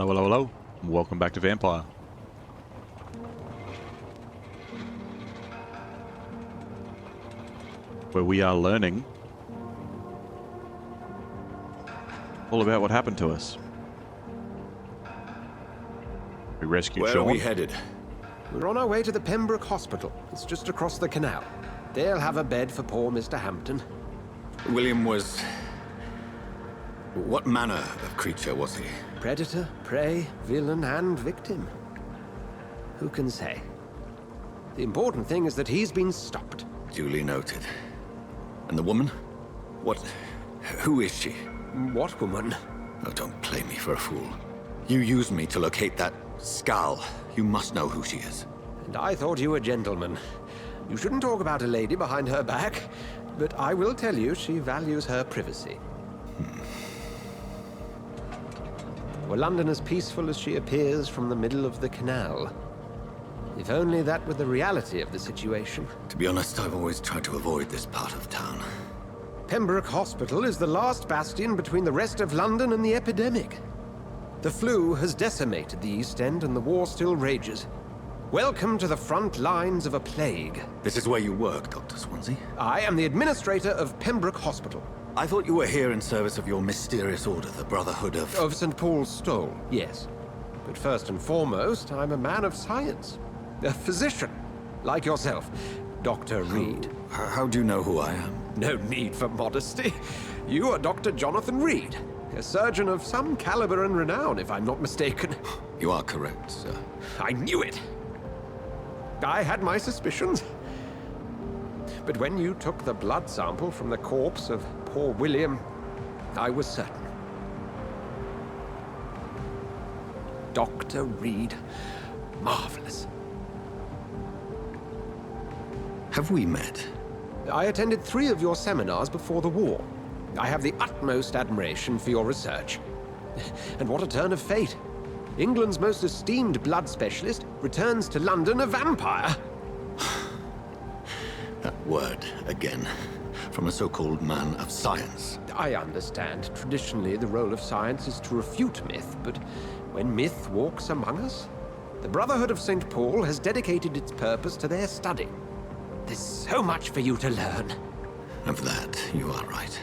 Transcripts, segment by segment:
Hello, hello, hello. Welcome back to Vampyr. Where we are learning all about what happened to us. We rescued Sean. Where are we headed? We're on our way to the Pembroke Hospital. It's just across the canal. They'll have a bed for poor Mr. Hampton. William was... What manner of creature was he? Predator, prey, villain, and victim. Who can say? The important thing is that he's been stopped. Duly noted. And the woman? What... Who is she? What woman? Oh, don't play me for a fool. You used me to locate that skull. You must know who she is. And I thought you a gentleman. You shouldn't talk about a lady behind her back, but I will tell you she values her privacy. Were London as peaceful as she appears from the middle of the canal? If only that were the reality of the situation. To be honest, I've always tried to avoid this part of town. Pembroke Hospital is the last bastion between the rest of London and the epidemic. The flu has decimated the East End and the war still rages. Welcome to the front lines of a plague. This is where you work, Dr. Swansea? I am the administrator of Pembroke Hospital. I thought you were here in service of your mysterious order, the Brotherhood of... Of St. Paul's Stole, yes. But first and foremost, I'm a man of science. A physician, like yourself, Dr. Reid. How do you know who I am? No need for modesty. You are Dr. Jonathan Reid, a surgeon of some caliber and renown, if I'm not mistaken. You are correct, sir. I knew it. I had my suspicions. But when you took the blood sample from the corpse of poor William, I was certain. Dr. Reid. Marvelous. Have we met? I attended 3 of your seminars before the war. I have the utmost admiration for your research. And what a turn of fate. England's most esteemed blood specialist returns to London a vampire. That word, again. From a so-called man of science. I understand. Traditionally, the role of science is to refute myth, but when myth walks among us, the Brotherhood of St. Paul has dedicated its purpose to their study. There's so much for you to learn. Of that, you are right.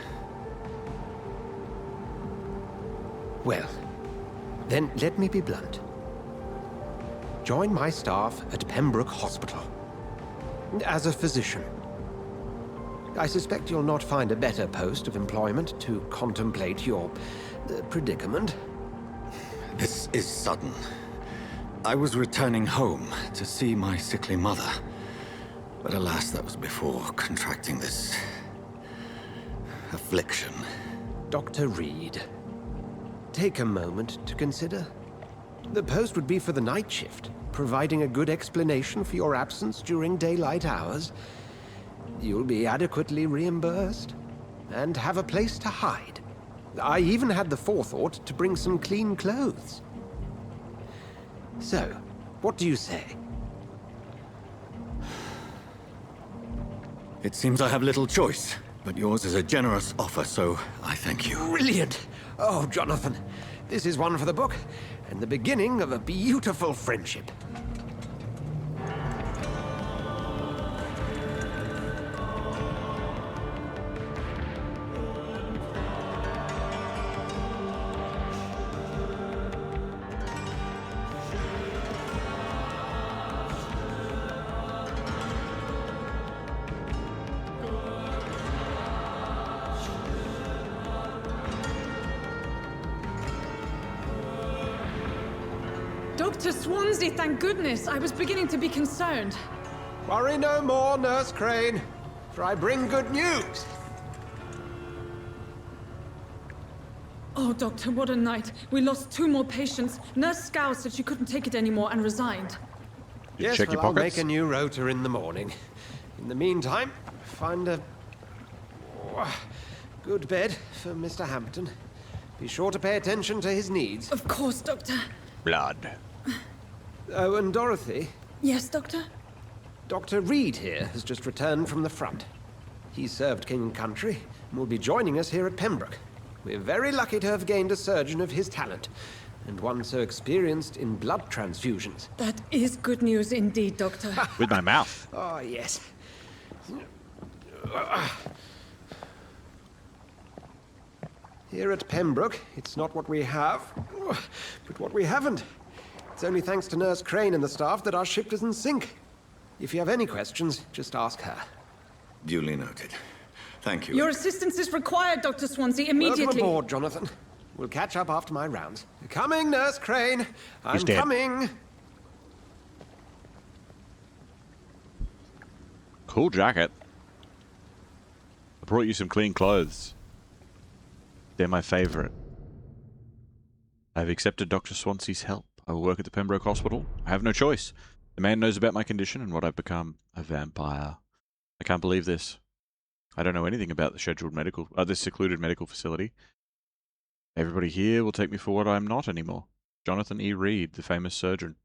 Well, then let me be blunt. Join my staff at Pembroke Hospital. As a physician. I suspect you'll not find a better post of employment to contemplate your predicament. This is sudden. I was returning home to see my sickly mother. But alas, that was before contracting this... affliction. Dr. Reid, take a moment to consider. The post would be for the night shift, providing a good explanation for your absence during daylight hours. You'll be adequately reimbursed, and have a place to hide. I even had the forethought to bring some clean clothes. So, what do you say? It seems I have little choice, but yours is a generous offer, so I thank you. Brilliant! Oh, Jonathan, this is one for the book, and the beginning of a beautiful friendship. Dr. Swansea, thank goodness. I was beginning to be concerned. Worry no more, Nurse Crane, for I bring good news. Oh, Doctor, what a night. We lost 2 more patients. Nurse Scow said she couldn't take it anymore and resigned. Yes, check well, your I'll pockets? make a new rota in the morning. In the meantime, find a good bed for Mr. Hampton. Be sure to pay attention to his needs. Of course, Doctor. Blood. Oh, and Dorothy, Yes, Doctor? Dr. Reid here has just returned from the front. He served King and Country and will be joining us here at Pembroke. We're very lucky to have gained a surgeon of his talent. and one so experienced in blood transfusions. That is good news indeed, Doctor. With my mouth. Oh, yes. Here at Pembroke, it's not what we have, but what we haven't. It's only thanks to Nurse Crane and the staff that our ship doesn't sink. If you have any questions, just ask her. Duly noted. Thank you. Your assistance is required, Dr. Swansea, immediately. Welcome aboard, Jonathan. We'll catch up after my rounds. Coming, Nurse Crane. I'm dead. coming. Cool jacket. I brought you some clean clothes. They're my favorite. I have accepted Dr. Swansea's help. I will work at the Pembroke Hospital. I have no choice. The man knows about my condition and what I've become. A vampire. I can't believe this. I don't know anything about the scheduled medical, this secluded medical facility. Everybody here will take me for what I am not anymore. Jonathan E. Reid, the famous surgeon.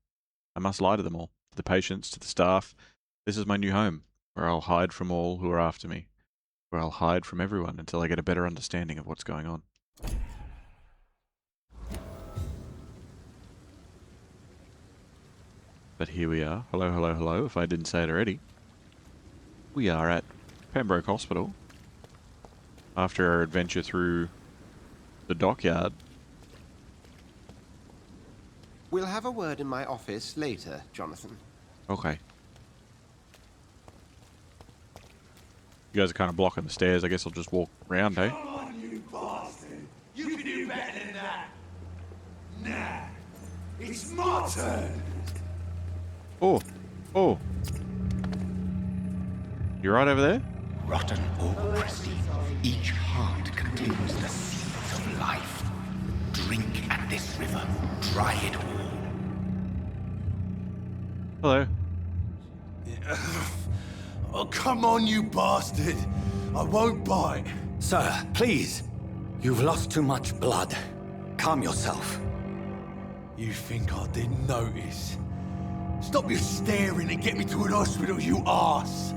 I must lie to them all. To the patients, to the staff. This is my new home, where I'll hide from all who are after me. Where I'll hide from everyone until I get a better understanding of what's going on. But here we are. Hello, hello, hello, if I didn't say it already. We are at Pembroke Hospital. After our adventure through the dockyard. We'll have a word in my office later, Jonathan. Okay. You guys are kind of blocking the stairs. I guess I'll just walk around, hey? Come on, you bastard! You can do better than that! Nah! It's my turn! Oh! Oh! You right over there? Rotten or pristine, each heart contains the seeds of life. Drink at this river, try it all. Hello. Oh, come on, you bastard! I won't bite! Sir, please. You've lost too much blood. Calm yourself. You think I didn't notice? Stop your staring and get me to an hospital, you arse!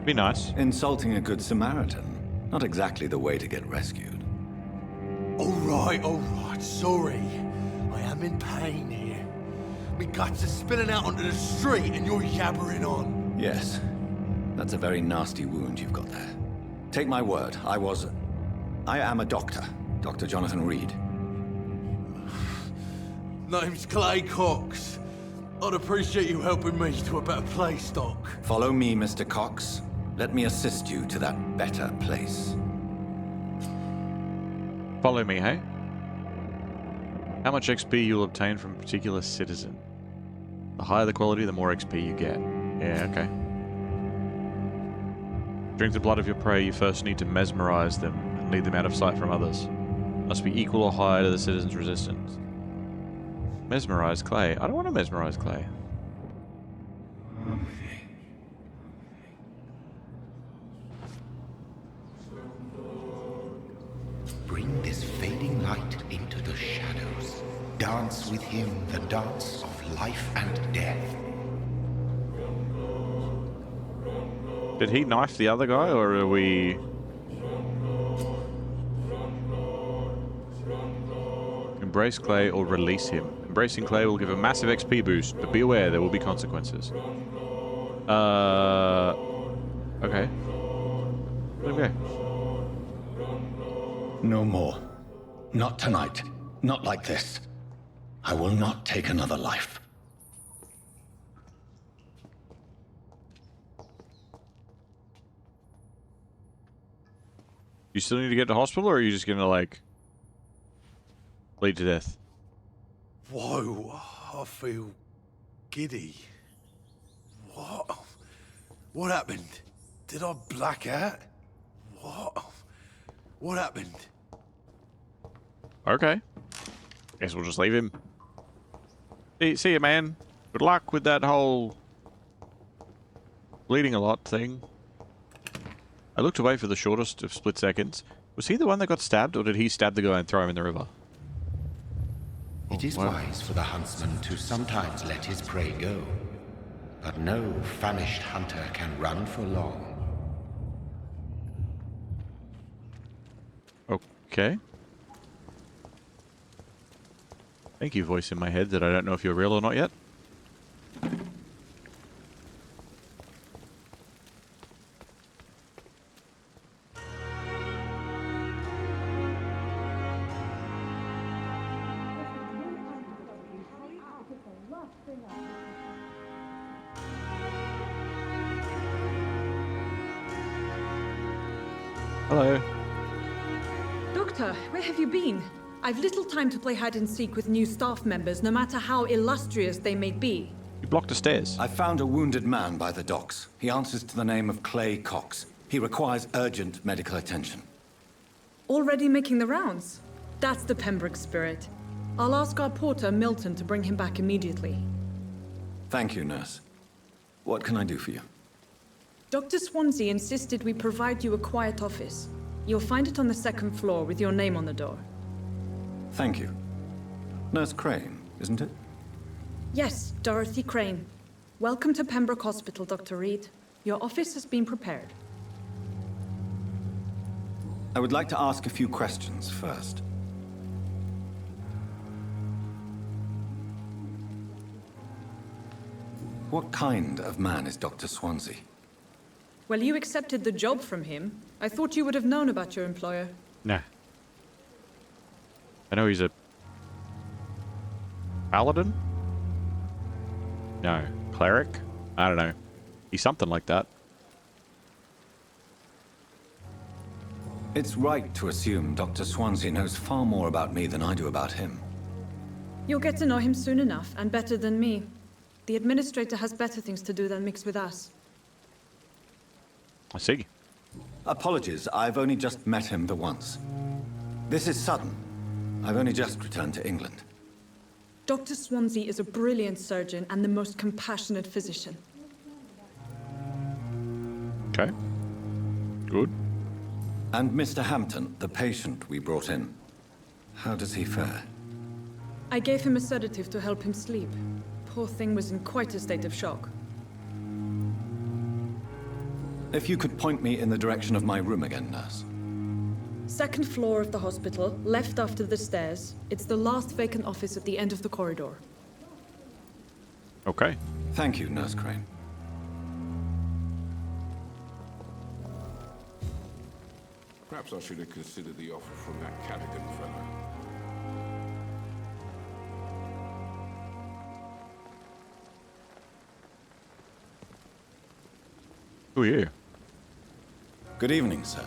Be nice. Insulting a good Samaritan. Not exactly the way to get rescued. Alright, sorry. I am in pain here. Me guts are spilling out onto the street and you're yabbering on. Yes. That's a very nasty wound you've got there. Take my word, I am a doctor. Dr. Jonathan Reid. Name's Clay Cox. I'd appreciate you helping me to a better place, Doc. Follow me, Mr. Cox. Let me assist you to that better place. Follow me, hey? How much XP you'll obtain from a particular citizen. The higher the quality, the more XP you get. Yeah, okay. Drink the blood of your prey, you first need to mesmerize them and lead them out of sight from others. Must be equal or higher to the citizen's resistance. Mesmerize Clay. I don't want to mesmerize Clay. Bring this fading light into the shadows. Dance with him the dance of life and death. Did he knife the other guy, or are we... Embrace Clay or release him. Embracing Clay will give a massive XP boost, but be aware there will be consequences. Okay. Okay. No more. Not tonight. Not like this. I will not take another life. You still need to get to hospital, or are you just gonna, like, bleed to death? Whoa, I feel giddy. What? What happened? Did I black out? What happened? Okay. Guess we'll just leave him. See you, man. Good luck with that whole bleeding a lot thing. I looked away for the shortest of split seconds. Was he the one that got stabbed, or did he stab the guy and throw him in the river? It is wise for the huntsman to sometimes let his prey go, but no famished hunter can run for long. Okay. Thank you, voice in my head that I don't know if you're real or not yet. Hello. Doctor, where have you been? I've little time to play hide and seek with new staff members, no matter how illustrious they may be. You blocked the stairs. I found a wounded man by the docks. He answers to the name of Clay Cox. He requires urgent medical attention. Already making the rounds? That's the Pembroke spirit. I'll ask our porter, Milton, to bring him back immediately. Thank you, nurse. What can I do for you? Dr. Swansea insisted we provide you a quiet office. You'll find it on the second floor with your name on the door. Thank you. Nurse Crane, isn't it? Yes, Dorothy Crane. Welcome to Pembroke Hospital, Dr. Reid. Your office has been prepared. I would like to ask a few questions first. What kind of man is Dr. Swansea? Well, you accepted the job from him. I thought you would have known about your employer. Nah. I know he's a paladin? No. Cleric? I don't know. He's something like that. It's right to assume Dr. Swansea knows far more about me than I do about him. You'll get to know him soon enough, and better than me. The administrator has better things to do than mix with us. I see. Apologies, I've only just met him the once. This is sudden. I've only just returned to England. Dr. Swansea is a brilliant surgeon and the most compassionate physician. Okay. Good. And Mr. Hampton, the patient we brought in. How does he fare? I gave him a sedative to help him sleep. Poor thing was in quite a state of shock. If you could point me in the direction of my room again, nurse. Second floor of the hospital, left after the stairs. It's the last vacant office at the end of the corridor. Okay. Thank you, Nurse Crane. Perhaps I should have considered the offer from that Callaghan fellow. Who are you? Good evening, sir.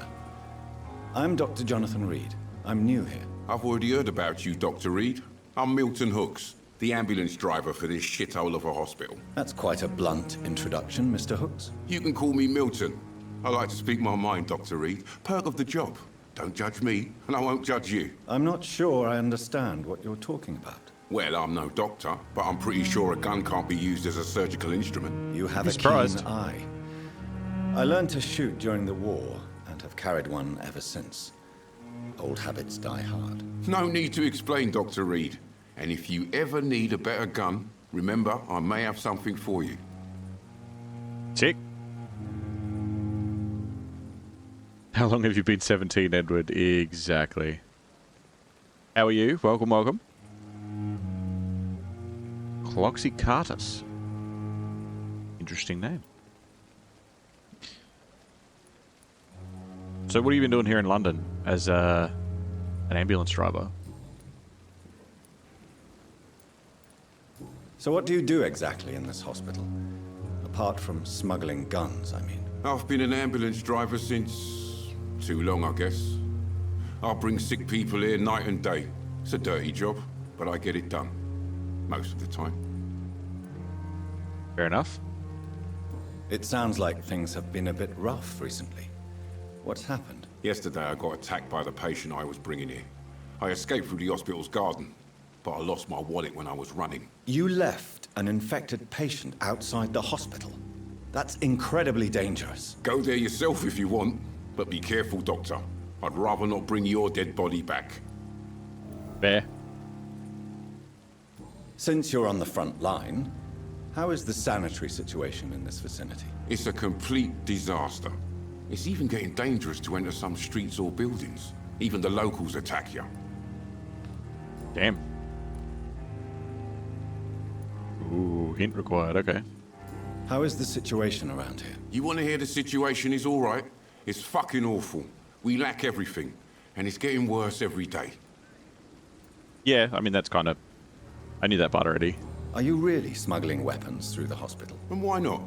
I'm Dr. Jonathan Reid. I'm new here. I've already heard about you, Dr. Reid. I'm Milton Hooks, the ambulance driver for this shithole of a hospital. That's quite a blunt introduction, Mr. Hooks. You can call me Milton. I like to speak my mind, Dr. Reid. Perk of the job. Don't judge me, and I won't judge you. I'm not sure I understand what you're talking about. Well, I'm no doctor, but I'm pretty sure a gun can't be used as a surgical instrument. You have I'm a surprised. keen eye. I learned to shoot during the war, and have carried one ever since. Old habits die hard. No need to explain, Dr. Reid. And if you ever need a better gun, remember, I may have something for you. Tick. How long have you been 17, Edward? Exactly. How are you? Welcome, welcome. Cloxycartus. Interesting name. So what have you been doing here in London as an ambulance driver? So what do you do exactly in this hospital? Apart from smuggling guns, I mean. I've been an ambulance driver since... too long, I guess. I bring sick people here night and day. It's a dirty job, but I get it done. Most of the time. Fair enough. It sounds like things have been a bit rough recently. What's happened? Yesterday I got attacked by the patient I was bringing here. I escaped through the hospital's garden, but I lost my wallet when I was running. You left an infected patient outside the hospital? That's incredibly dangerous. Go there yourself if you want, but be careful, Doctor. I'd rather not bring your dead body back. Fair. Since you're on the front line, how is the sanitary situation in this vicinity? It's a complete disaster. It's even getting dangerous to enter some streets or buildings. Even the locals attack you. Damn. Ooh, hint required, okay. How is the situation around here? You want to hear the situation is all right? It's fucking awful. We lack everything, and it's getting worse every day. Yeah, I mean, that's kind of... I knew that part already. Are you really smuggling weapons through the hospital? And why not?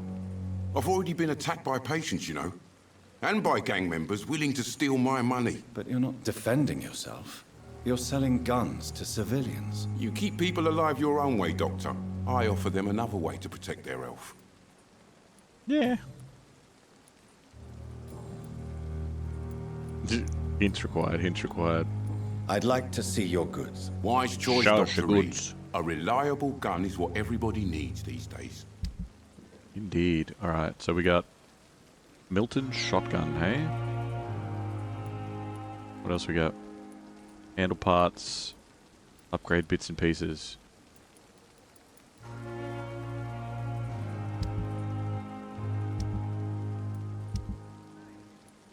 I've already been attacked by patients, you know. And by gang members willing to steal my money. But you're not defending yourself. You're selling guns to civilians. You keep people alive your own way, Doctor. I offer them another way to protect their health. Yeah. Hints required, hints required. I'd like to see your goods. Wise choice, Show us Dr. the Reid. goods. A reliable gun is what everybody needs these days. Indeed. Alright, so we got Milton shotgun, hey? What else we got? Handle parts. Upgrade bits and pieces.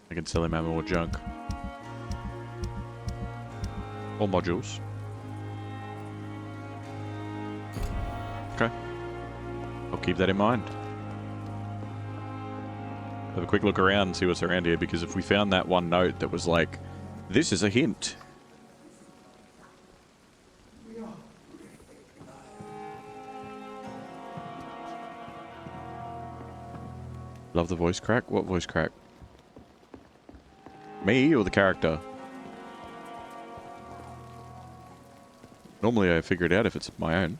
I can sell him ammo or junk. Or modules. Okay. I'll keep that in mind. Have a quick look around and see what's around here, because if we found that one note that was like, this is a hint. Love the voice crack? What voice crack? Me or the character? Normally I figure it out if it's my own.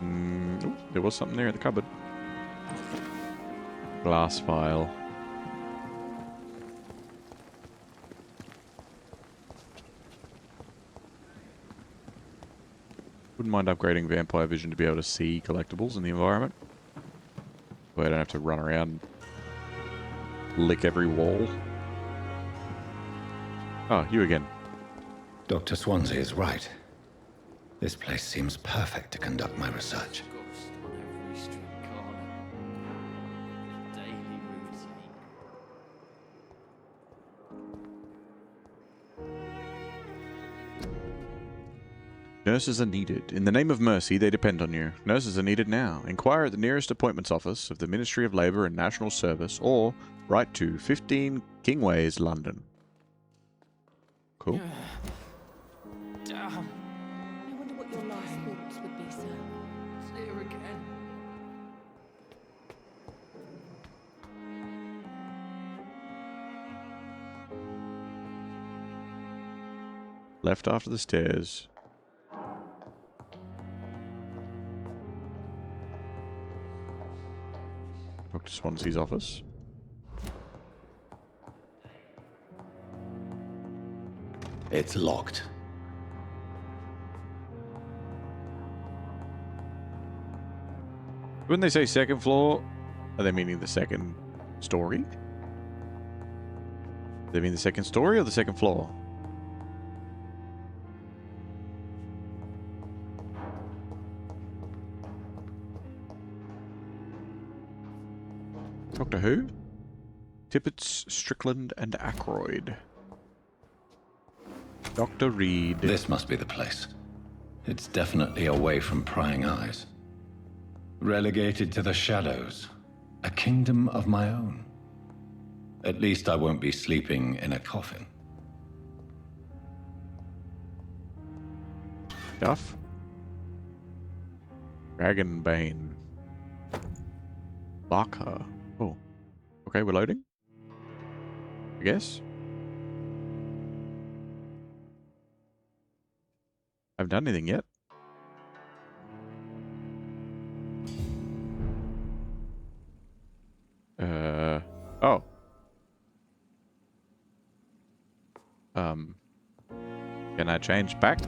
Ooh, there was something there in the cupboard. Glass vial. Wouldn't mind upgrading vampire vision to be able to see collectibles in the environment. But I don't have to run around and lick every wall. Oh, you again. Dr. Swansea is right. This place seems perfect to conduct my research. Ghost on every street corner. Daily routine. Nurses are needed. In the name of mercy, they depend on you. Nurses are needed now. Inquire at the nearest appointments office of the Ministry of Labour and National Service, or write to 15 Kingways, London. Cool. Damn. I wonder what your last thoughts would be, sir. It's here again. Left after the stairs. Dr. Swansea's office. It's locked. When they say second floor, are they meaning the second story? Do they mean the second story or the second floor? Doctor Who? Tippett, Strickland, and Aykroyd. Dr. Reid. This must be the place. It's definitely away from prying eyes. Relegated to the shadows. A kingdom of my own. At least I won't be sleeping in a coffin. Duff. Dragonbane. Barker. Oh. Okay, we're loading. I guess. I haven't done anything yet. Oh. Can I change back?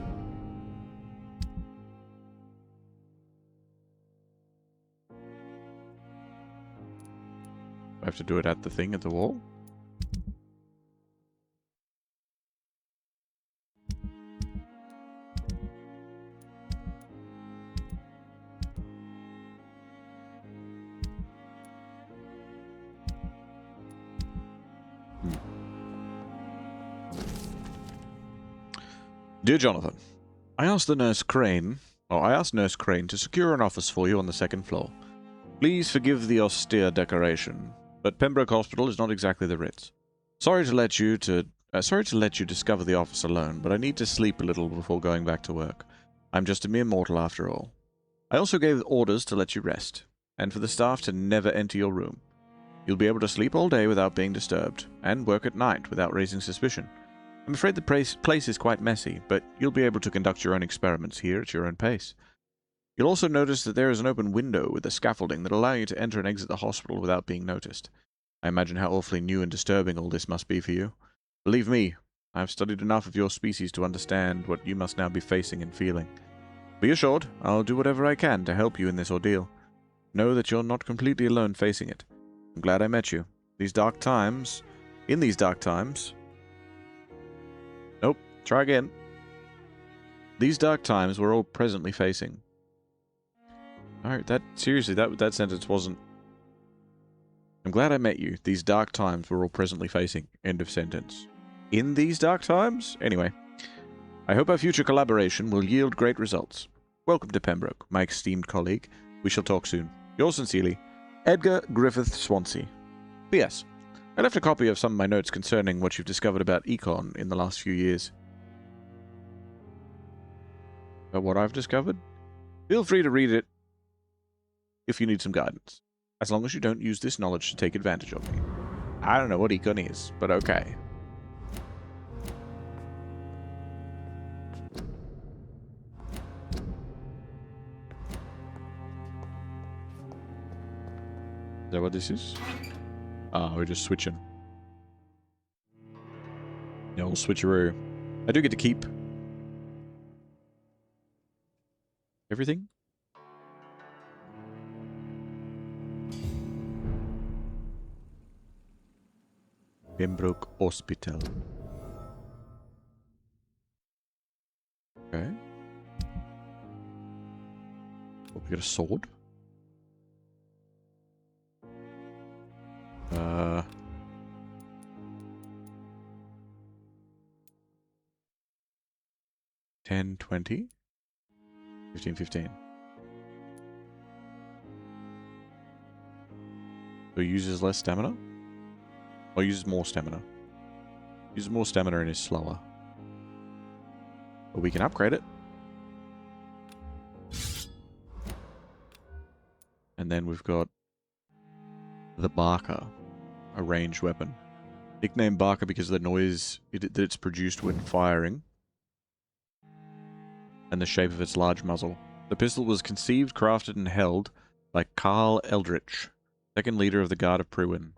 I have to do it at the thing at the wall? Dear Jonathan, I asked Nurse Crane to secure an office for you on the second floor. Please forgive the austere decoration, but Pembroke Hospital is not exactly the Ritz. Sorry to let you discover the office alone, but I need to sleep a little before going back to work. I'm just a mere mortal after all. I also gave orders to let you rest, and for the staff to never enter your room. You'll be able to sleep all day without being disturbed, and work at night without raising suspicion. I'm afraid the place is quite messy, but you'll be able to conduct your own experiments here at your own pace. You'll also notice that there is an open window with a scaffolding that allow you to enter and exit the hospital without being noticed. I imagine how awfully new and disturbing all this must be for you. Believe me, I have studied enough of your species to understand what you must now be facing and feeling. Be assured, I'll do whatever I can to help you in this ordeal. Know that you're not completely alone facing it. I'm glad I met you. In these dark times... Nope, try again. These dark times we're all presently facing. Alright, seriously, that sentence wasn't... I'm glad I met you. These dark times we're all presently facing. End of sentence. In these dark times? Anyway. I hope our future collaboration will yield great results. Welcome to Pembroke, my esteemed colleague. We shall talk soon. Yours sincerely, Edgar Griffith Swansea. P.S. I left a copy of some of my notes concerning what you've discovered about Econ in the last few years. About what I've discovered? Feel free to read it if you need some guidance. As long as you don't use this knowledge to take advantage of me. I don't know what Econ is, but okay. Is that what this is? Ah, we're just switching. The old switcheroo. I do get to keep everything. Pembroke Hospital. Okay. Oh, we got a sword. $10, $20, $15, $15. So he uses less stamina? Or uses more stamina? Uses more stamina and is slower. But we can upgrade it. And then we've got the Barker, a ranged weapon. Nicknamed Barker because of the noise that it's produced when firing, and the shape of its large muzzle. The pistol was conceived, crafted, and held by Carl Eldritch, second leader of the Guard of Pruin.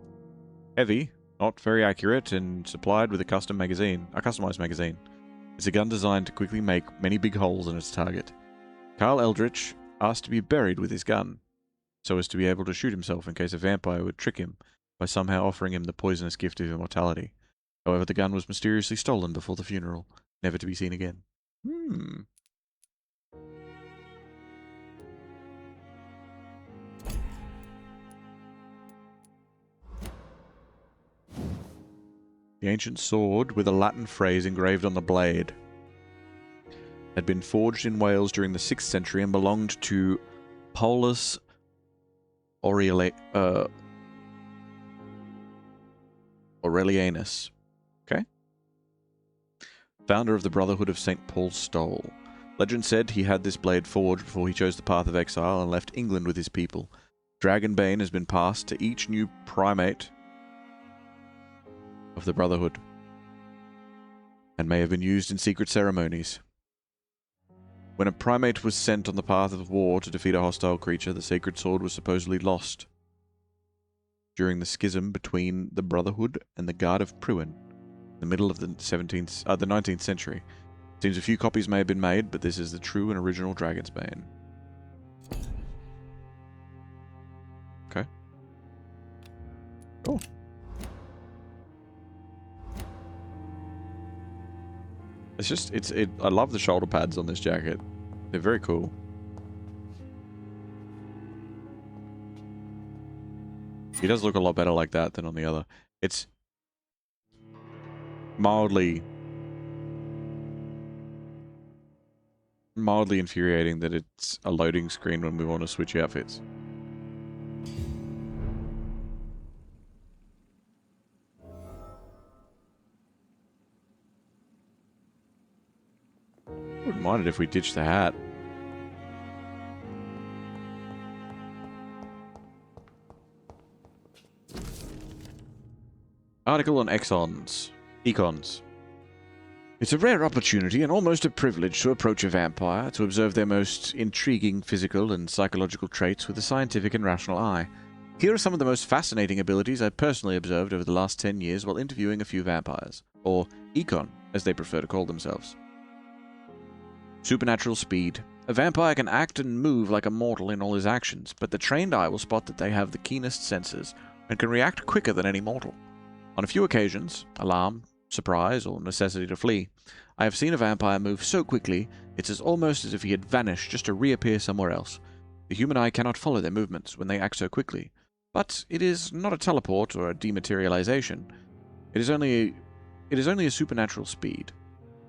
Heavy, not very accurate, and supplied with a customized magazine. It's a gun designed to quickly make many big holes in its target. Carl Eldritch asked to be buried with his gun, so as to be able to shoot himself in case a vampire would trick him by somehow offering him the poisonous gift of immortality. However, the gun was mysteriously stolen before the funeral, never to be seen again. The ancient sword, with a Latin phrase engraved on the blade, had been forged in Wales during the 6th century and belonged to Paulus Aurelianus, okay? Founder of the Brotherhood of St. Paul's Stole. Legend said he had this blade forged before he chose the path of exile and left England with his people. Dragonbane has been passed to each new primate of the Brotherhood, and may have been used in secret ceremonies. When a primate was sent on the path of war to defeat a hostile creature, the sacred sword was supposedly lost during the schism between the Brotherhood and the Guard of Pruin in the middle of the 19th century. Seems a few copies may have been made, but this is the true and original Dragon's Bane. Okay. Cool. It's just, I love the shoulder pads on this jacket. They're very cool. He does look a lot better like that than on the other. It's mildly Mildly infuriating that it's a loading screen when we want to switch outfits. Wouldn't mind it if we ditched the hat. Article on Econs. It's a rare opportunity and almost a privilege to approach a vampire, to observe their most intriguing physical and psychological traits with a scientific and rational eye. Here are some of the most fascinating abilities I've personally observed over the last 10 years while interviewing a few vampires, or Econ, as they prefer to call themselves. Supernatural speed. A vampire can act and move like a mortal in all his actions, but the trained eye will spot that they have the keenest senses and can react quicker than any mortal. On a few occasions, alarm, surprise, or necessity to flee, I have seen a vampire move so quickly it's almost as if he had vanished just to reappear somewhere else. The human eye cannot follow their movements when they act so quickly, but it is not a teleport or a dematerialization. It is only a supernatural speed.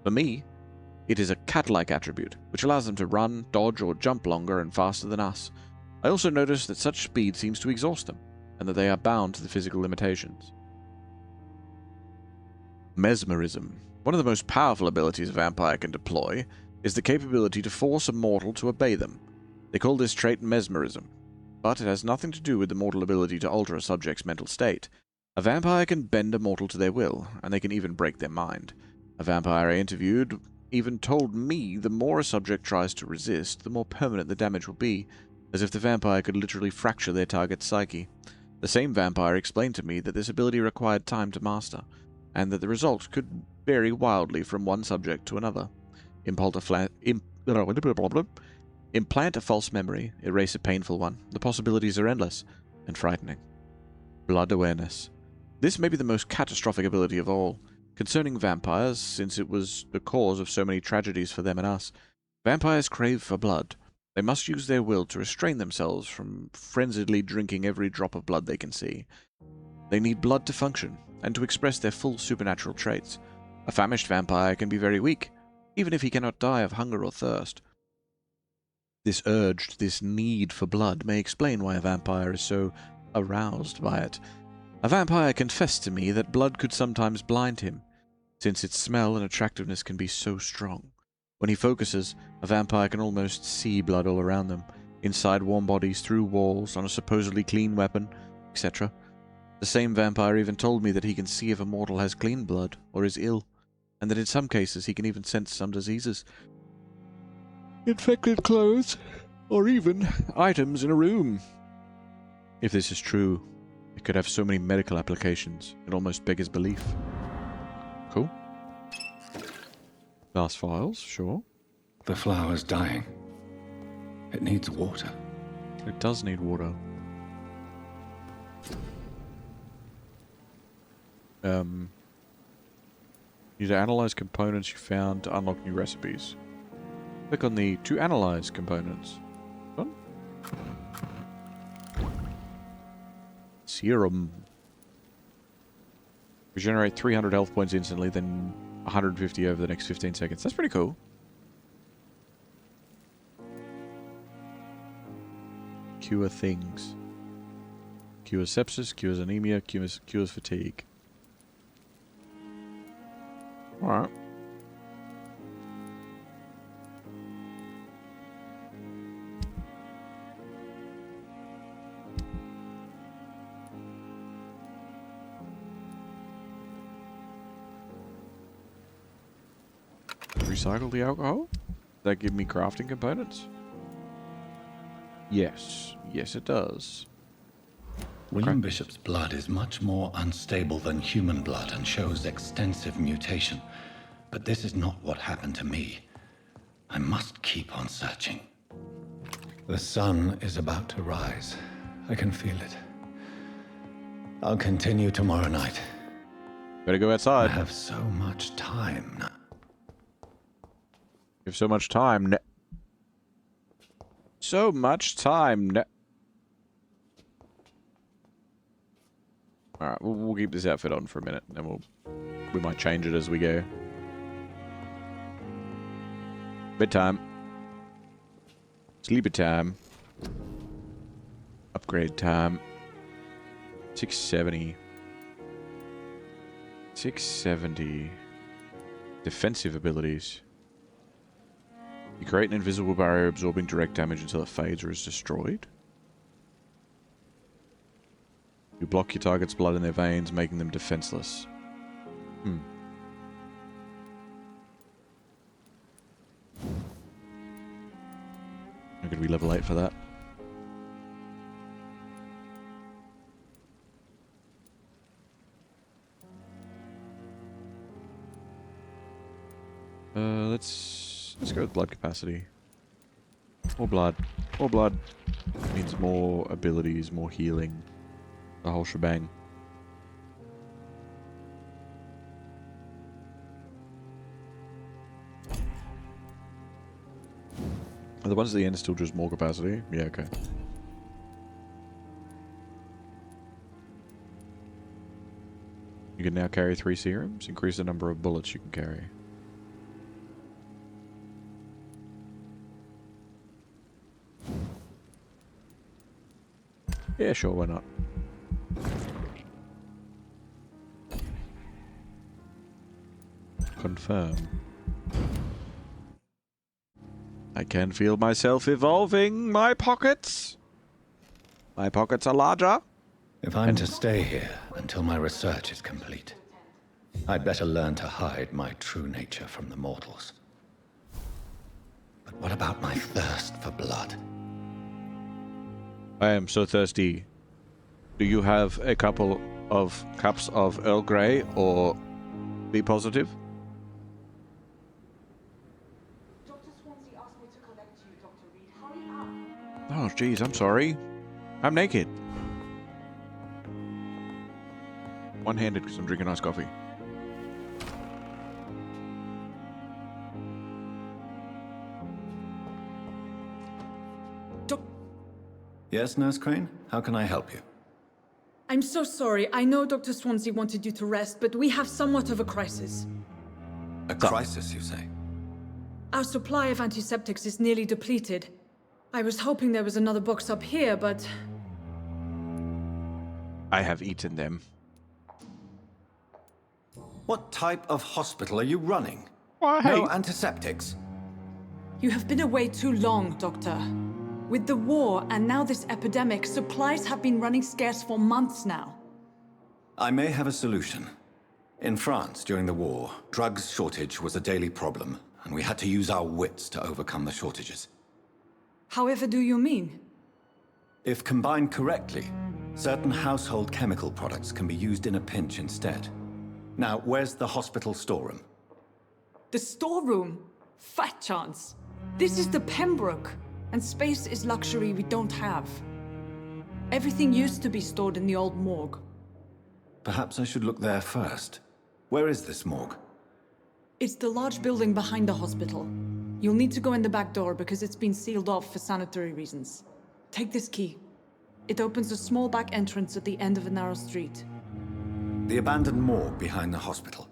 For me, it is a cat-like attribute, which allows them to run, dodge, or jump longer and faster than us. I also notice that such speed seems to exhaust them, and that they are bound to the physical limitations. Mesmerism. One of the most powerful abilities a vampire can deploy is the capability to force a mortal to obey them. They call this trait mesmerism, but it has nothing to do with the mortal ability to alter a subject's mental state. A vampire can bend a mortal to their will, and they can even break their mind. A vampire I interviewed even told me the more a subject tries to resist, the more permanent the damage will be, as if the vampire could literally fracture their target's psyche. The same vampire explained to me that this ability required time to master, and that the results could vary wildly from one subject to another. Implant a false memory, erase a painful one. The possibilities are endless and frightening. Blood awareness. This may be the most catastrophic ability of all. Concerning vampires, since it was the cause of so many tragedies for them and us, vampires crave for blood. They must use their will to restrain themselves from frenziedly drinking every drop of blood they can see. They need blood to function, and to express their full supernatural traits. A famished vampire can be very weak, even if he cannot die of hunger or thirst. This urge, this need for blood, may explain why a vampire is so aroused by it. A vampire confessed to me that blood could sometimes blind him, since its smell and attractiveness can be so strong. When he focuses, a vampire can almost see blood all around them, inside warm bodies, through walls, on a supposedly clean weapon, etc. The same vampire even told me that he can see if a mortal has clean blood or is ill, and that in some cases he can even sense some diseases. Infected clothes, or even items in a room. If this is true, it could have so many medical applications, it almost beggars belief. Cool. Glass files, sure. The flower's dying. It needs water. It does need water. Need to analyze components you found to unlock new recipes. Click on the to analyze components. Done. Serum. Regenerate 300 health points instantly, then 150 over the next 15 seconds. That's pretty cool. Cure things. Cures sepsis, cures anemia, cures fatigue. Alright. Recycle the alcohol? Does that give me crafting components? Yes. Yes, it does. William Bishop's blood is much more unstable than human blood and shows extensive mutation. But this is not what happened to me. I must keep on searching. The sun is about to rise. I can feel it. I'll continue tomorrow night. Better go outside. I have so much time now. You have so much time. So much time. Alright, we'll keep this outfit on for a minute, and we might change it as we go. Bedtime. Sleepy time. Upgrade time. 670. 670. Defensive abilities. You create an invisible barrier absorbing direct damage until it fades or is destroyed. You block your target's blood in their veins, making them defenseless. Hmm. I'm gonna be level 8 for that. Let's go with blood capacity. More blood. More blood means more abilities, more healing. The whole shebang. Are the ones at the end still just more capacity? Yeah, okay. You can now carry 3 serums. Increase the number of bullets you can carry. Yeah, sure, why not? Confirm. I can feel myself evolving. My pockets. My pockets are larger. If I'm to stay here until my research is complete, I'd better learn to hide my true nature from the mortals. But what about my thirst for blood? I am so thirsty. Do you have a couple of cups of Earl Grey or be positive? Dr. Swansea asked me to collect you, Dr. Reid. Hurry up. Oh, jeez, I'm sorry. I'm naked. One-handed because I'm drinking iced coffee. Yes, Nurse Crane? How can I help you? I'm so sorry. I know Dr. Swansea wanted you to rest, but we have somewhat of a crisis. A crisis, you say? Our supply of antiseptics is nearly depleted. I was hoping there was another box up here, but... I have eaten them. What type of hospital are you running? Why? No antiseptics? You have been away too long, Doctor. With the war and now this epidemic, supplies have been running scarce for months now. I may have a solution. In France, during the war, drugs shortage was a daily problem, and we had to use our wits to overcome the shortages. However do you mean? If combined correctly, certain household chemical products can be used in a pinch instead. Now, where's the hospital storeroom? The storeroom? Fat chance. This is the Pembroke, and space is luxury we don't have. Everything used to be stored in the old morgue. Perhaps I should look there first. Where is this morgue? It's the large building behind the hospital. You'll need to go in the back door because it's been sealed off for sanitary reasons. Take this key. It opens a small back entrance at the end of a narrow street. The abandoned morgue behind the hospital.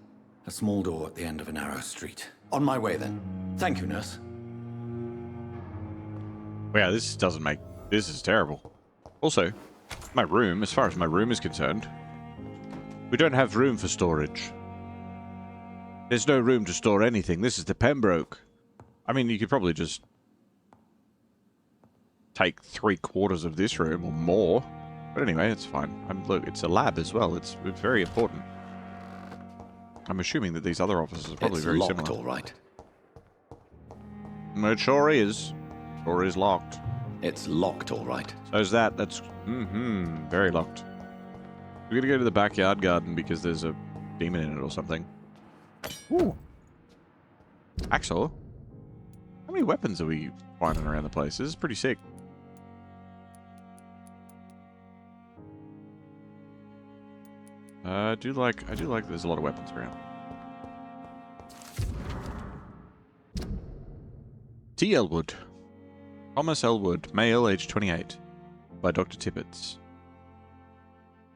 A small door at the end of a narrow street. On my way then. Thank you, nurse. Yeah, this doesn't make... This is terrible. Also, my room, as far as my room is concerned, we don't have room for storage. There's no room to store anything. This is the Pembroke. I mean, you could probably just take 3/4 of this room or more. But anyway, it's fine. Look, it's a lab as well. It's very important. I'm assuming that these other offices are probably very similar. It's locked, all right. It sure is. Door is locked. It's locked, all right. So is that. That's very locked. We're gonna go to the backyard garden because there's a demon in it or something. Ooh. Axel, how many weapons are we finding around the place? This is pretty sick. I do like there's a lot of weapons around. T. Elwood. Thomas Elwood, male, age 28. By Dr. Tippett.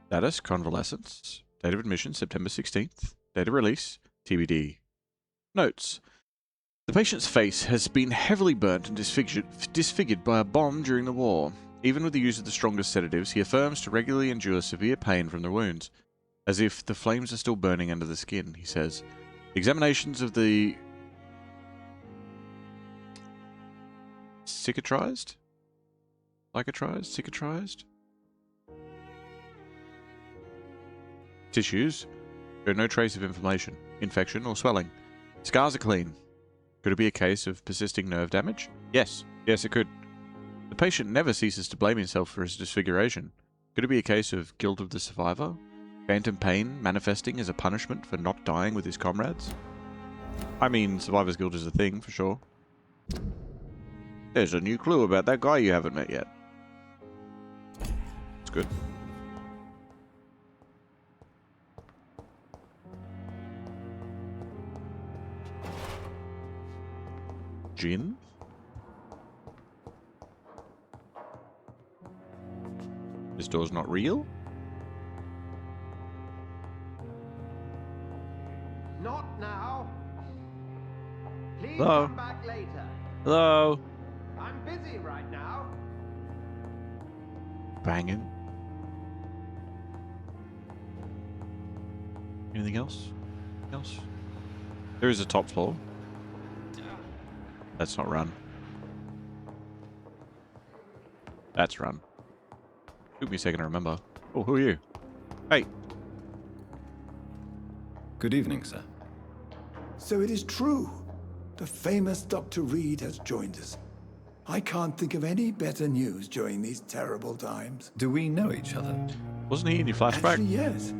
Status, convalescence. Date of admission, September 16th. Date of release, TBD. Notes. The patient's face has been heavily burnt and disfigured by a bomb during the war. Even with the use of the strongest sedatives, he affirms to regularly endure severe pain from the wounds, as if the flames are still burning under the skin, he says. Examinations of the cicatrized? Tissues show no trace of inflammation, infection, or swelling. Scars are clean. Could it be a case of persisting nerve damage? Yes. Yes, it could. The patient never ceases to blame himself for his disfiguration. Could it be a case of guilt of the survivor? Phantom pain manifesting as a punishment for not dying with his comrades? I mean, survivor's guilt is a thing, for sure. There's a new clue about that guy you haven't met yet. It's good. Gin? This door's not real? Not now. Please Hello? come back later. Hello? I'm busy right now. Banging. Anything else? There is a top floor. That's not run. That's run. Took me a second to remember. Oh, who are you? Hey. Good evening, sir. So it is true. The famous Dr. Reid has joined us. I can't think of any better news during these terrible times. Do we know each other? Wasn't he in your flashback? Actually, yes.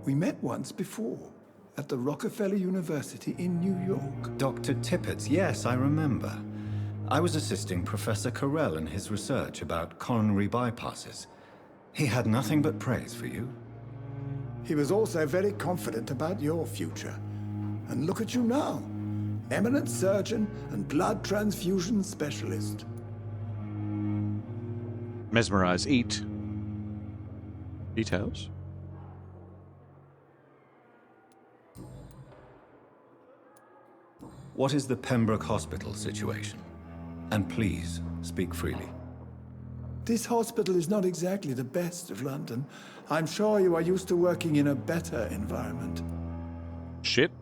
We met once before at the Rockefeller University in New York. Dr. Tippett, yes, I remember. I was assisting Professor Carell in his research about coronary bypasses. He had nothing but praise for you. He was also very confident about your future. And look at you now. Eminent surgeon and blood transfusion specialist. Mesmerize. Eat. Details? What is the Pembroke Hospital situation? And please, speak freely. This hospital is not exactly the best of London. I'm sure you are used to working in a better environment. Shit.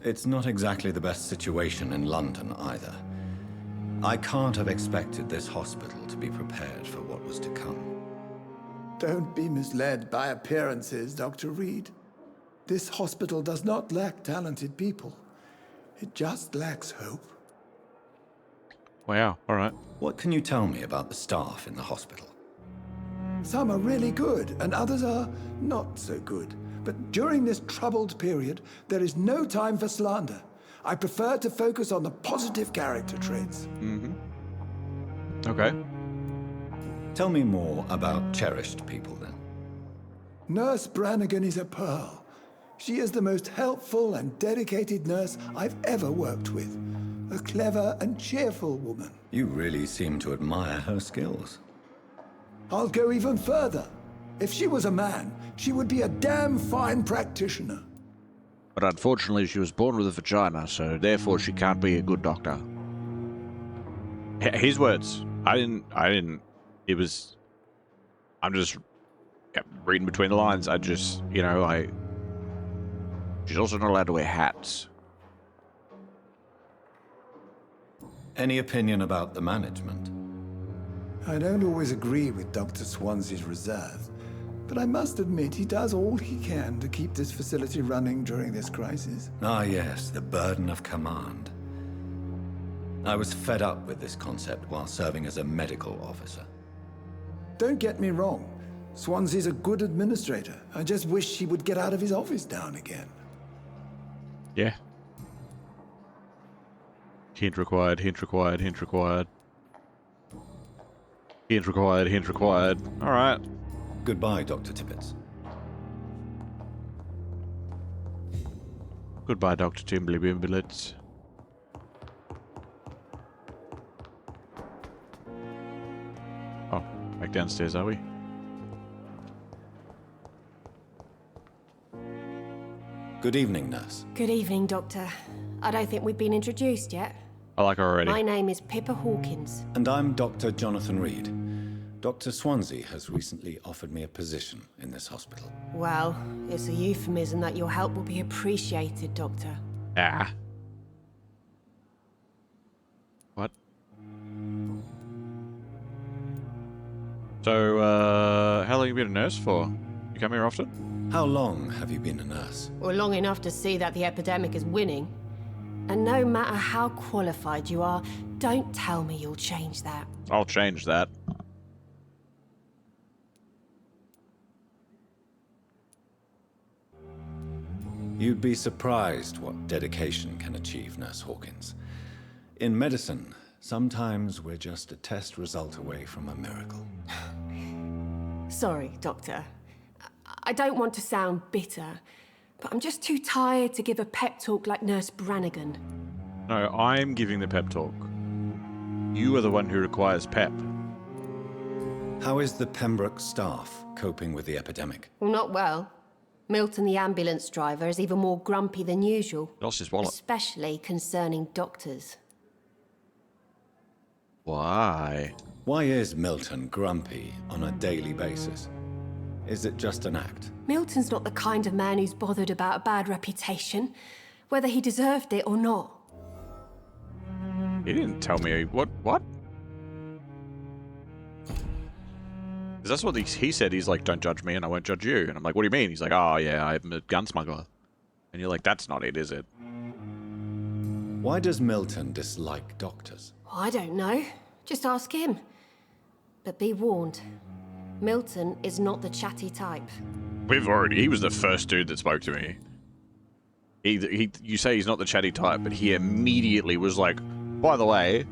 It's not exactly the best situation in London either. I can't have expected this hospital to be prepared for what was to come. Don't be misled by appearances, Dr. Reid. This hospital does not lack talented people. It just lacks hope. Wow, alright. What can you tell me about the staff in the hospital? Some are really good, and others are not so good. But during this troubled period, there is no time for slander. I prefer to focus on the positive character traits. Okay. Tell me more about cherished people, then. Nurse Brannigan is a pearl. She is the most helpful and dedicated nurse I've ever worked with. A clever and cheerful woman. You really seem to admire her skills. I'll go even further. If she was a man, she would be a damn fine practitioner. But unfortunately she was born with a vagina, so therefore she can't be a good doctor. His words. I didn't. It was... I'm just reading between the lines. I just, she's also not allowed to wear hats. Any opinion about the management? I don't always agree with Dr. Swansea's reserve, but I must admit he does all he can to keep this facility running during this crisis. Ah, yes, the burden of command. I was fed up with this concept while serving as a medical officer. Don't get me wrong. Swansea's a good administrator. I just wish he would get out of his office now and again. Yeah. Hint required, hint required, hint required. Hint required, hint required. Alright. Goodbye, Dr. Tippett. Goodbye, Dr. Timbly Bimblets. Oh, back downstairs, are we? Good evening, nurse. Good evening, Doctor. I don't think we've been introduced yet. I like her already. My name is Pippa Hawkins. And I'm Dr. Jonathan Reid. Dr. Swansea has recently offered me a position in this hospital. Well, it's a euphemism that your help will be appreciated, Doctor. Ah. What? So, how long have you been a nurse for? You come here often? How long have you been a nurse? Well, long enough to see that the epidemic is winning. And no matter how qualified you are, don't tell me you'll change that. I'll change that. You'd be surprised what dedication can achieve, Nurse Hawkins. In medicine, sometimes we're just a test result away from a miracle. Sorry, Doctor. I don't want to sound bitter, but I'm just too tired to give a pep talk like Nurse Brannigan. No, I'm giving the pep talk. You are the one who requires pep. How is the Pembroke staff coping with the epidemic? Well, not well. Milton, the ambulance driver, is even more grumpy than usual. Lost his wallet. Especially concerning doctors. Why? Why is Milton grumpy on a daily basis? Is it just an act? Milton's not the kind of man who's bothered about a bad reputation, whether he deserved it or not. He didn't tell me what? Because that's what he said. He's like, don't judge me and I won't judge you. And I'm like, what do you mean? He's like, oh yeah, I'm a gun smuggler. And you're like, that's not it, is it? Why does Milton dislike doctors? I don't know. Just ask him. But be warned, Milton is not the chatty type. He was the first dude that spoke to me. You say he's not the chatty type, but he immediately was like, by the way,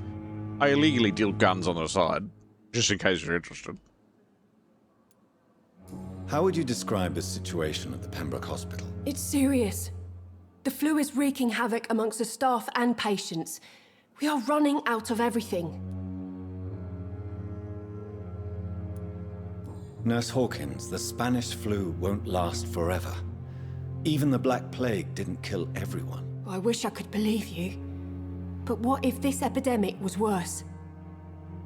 I illegally deal guns on the side, just in case you're interested. How would you describe the situation at the Pembroke Hospital? It's serious. The flu is wreaking havoc amongst the staff and patients. We are running out of everything. Nurse Hawkins, the Spanish flu won't last forever. Even the Black Plague didn't kill everyone. I wish I could believe you. But what if this epidemic was worse?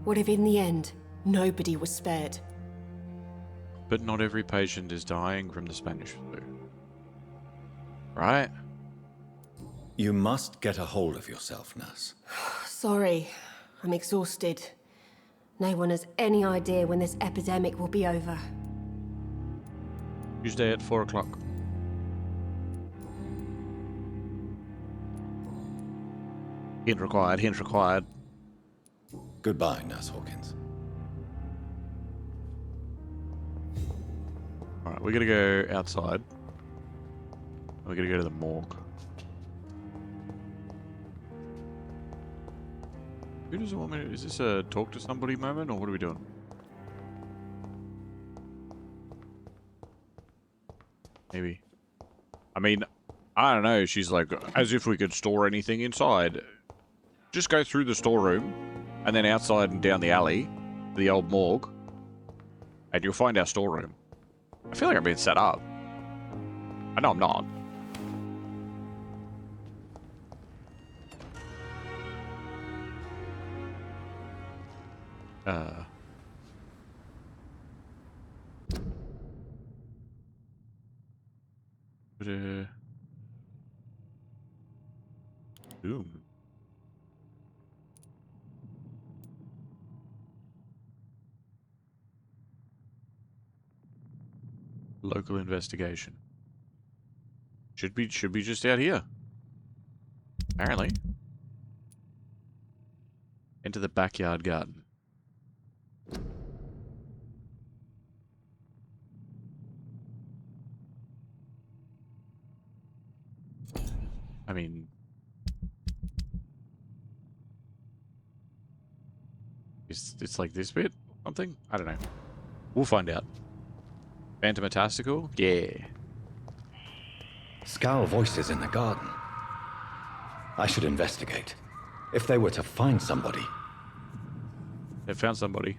What if in the end, nobody was spared? But not every patient is dying from the Spanish flu. Right? You must get a hold of yourself, nurse. Sorry, I'm exhausted. No one has any idea when this epidemic will be over. Tuesday at 4 o'clock. Hint required, hint required. Goodbye, Nurse Hawkins. Alright, we're gonna go outside. We're gonna go to the morgue. Who doesn't want me to... Is this a talk to somebody moment, or what are we doing? Maybe. I mean, I don't know. She's like, as if we could store anything inside. Just go through the storeroom, and then outside and down the alley, the old morgue, and you'll find our storeroom. I feel like I'm being set up. I know I'm not. Boom. Local investigation. Should be just out here. Apparently. Enter the backyard garden. I mean... It's like this bit? Something? I don't know. We'll find out. Phantomatastical? Yeah. Scowl voices in the garden. I should investigate. If they were to find somebody. They found somebody.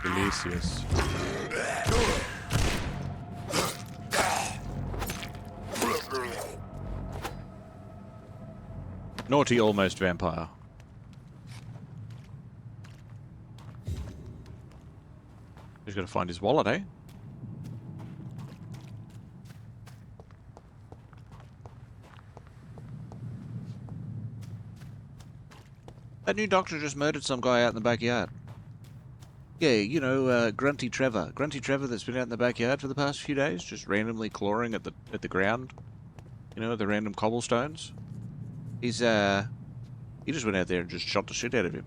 Delicious. Naughty almost vampire. He's got to find his wallet, eh? That new doctor just murdered some guy out in the backyard. Yeah, you know, Grunty Trevor. Grunty Trevor that's been out in the backyard for the past few days, just randomly clawing at the ground. You know, the random cobblestones. He just went out there and just shot the shit out of him.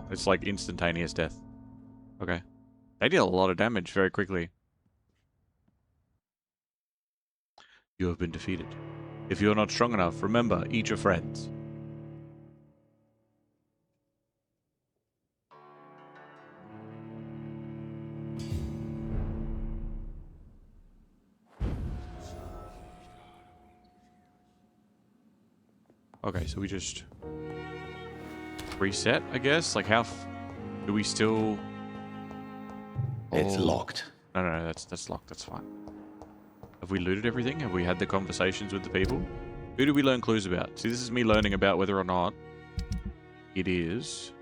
It's like instantaneous death. Okay. They deal a lot of damage very quickly. You have been defeated. If you are not strong enough, remember, eat your friends. Okay, so we just reset, I guess? Like, how do we still... It's locked. No, that's locked. That's fine. Have we looted everything? Have we had the conversations with the people? Who do we learn clues about? See, this is me learning about whether or not it is...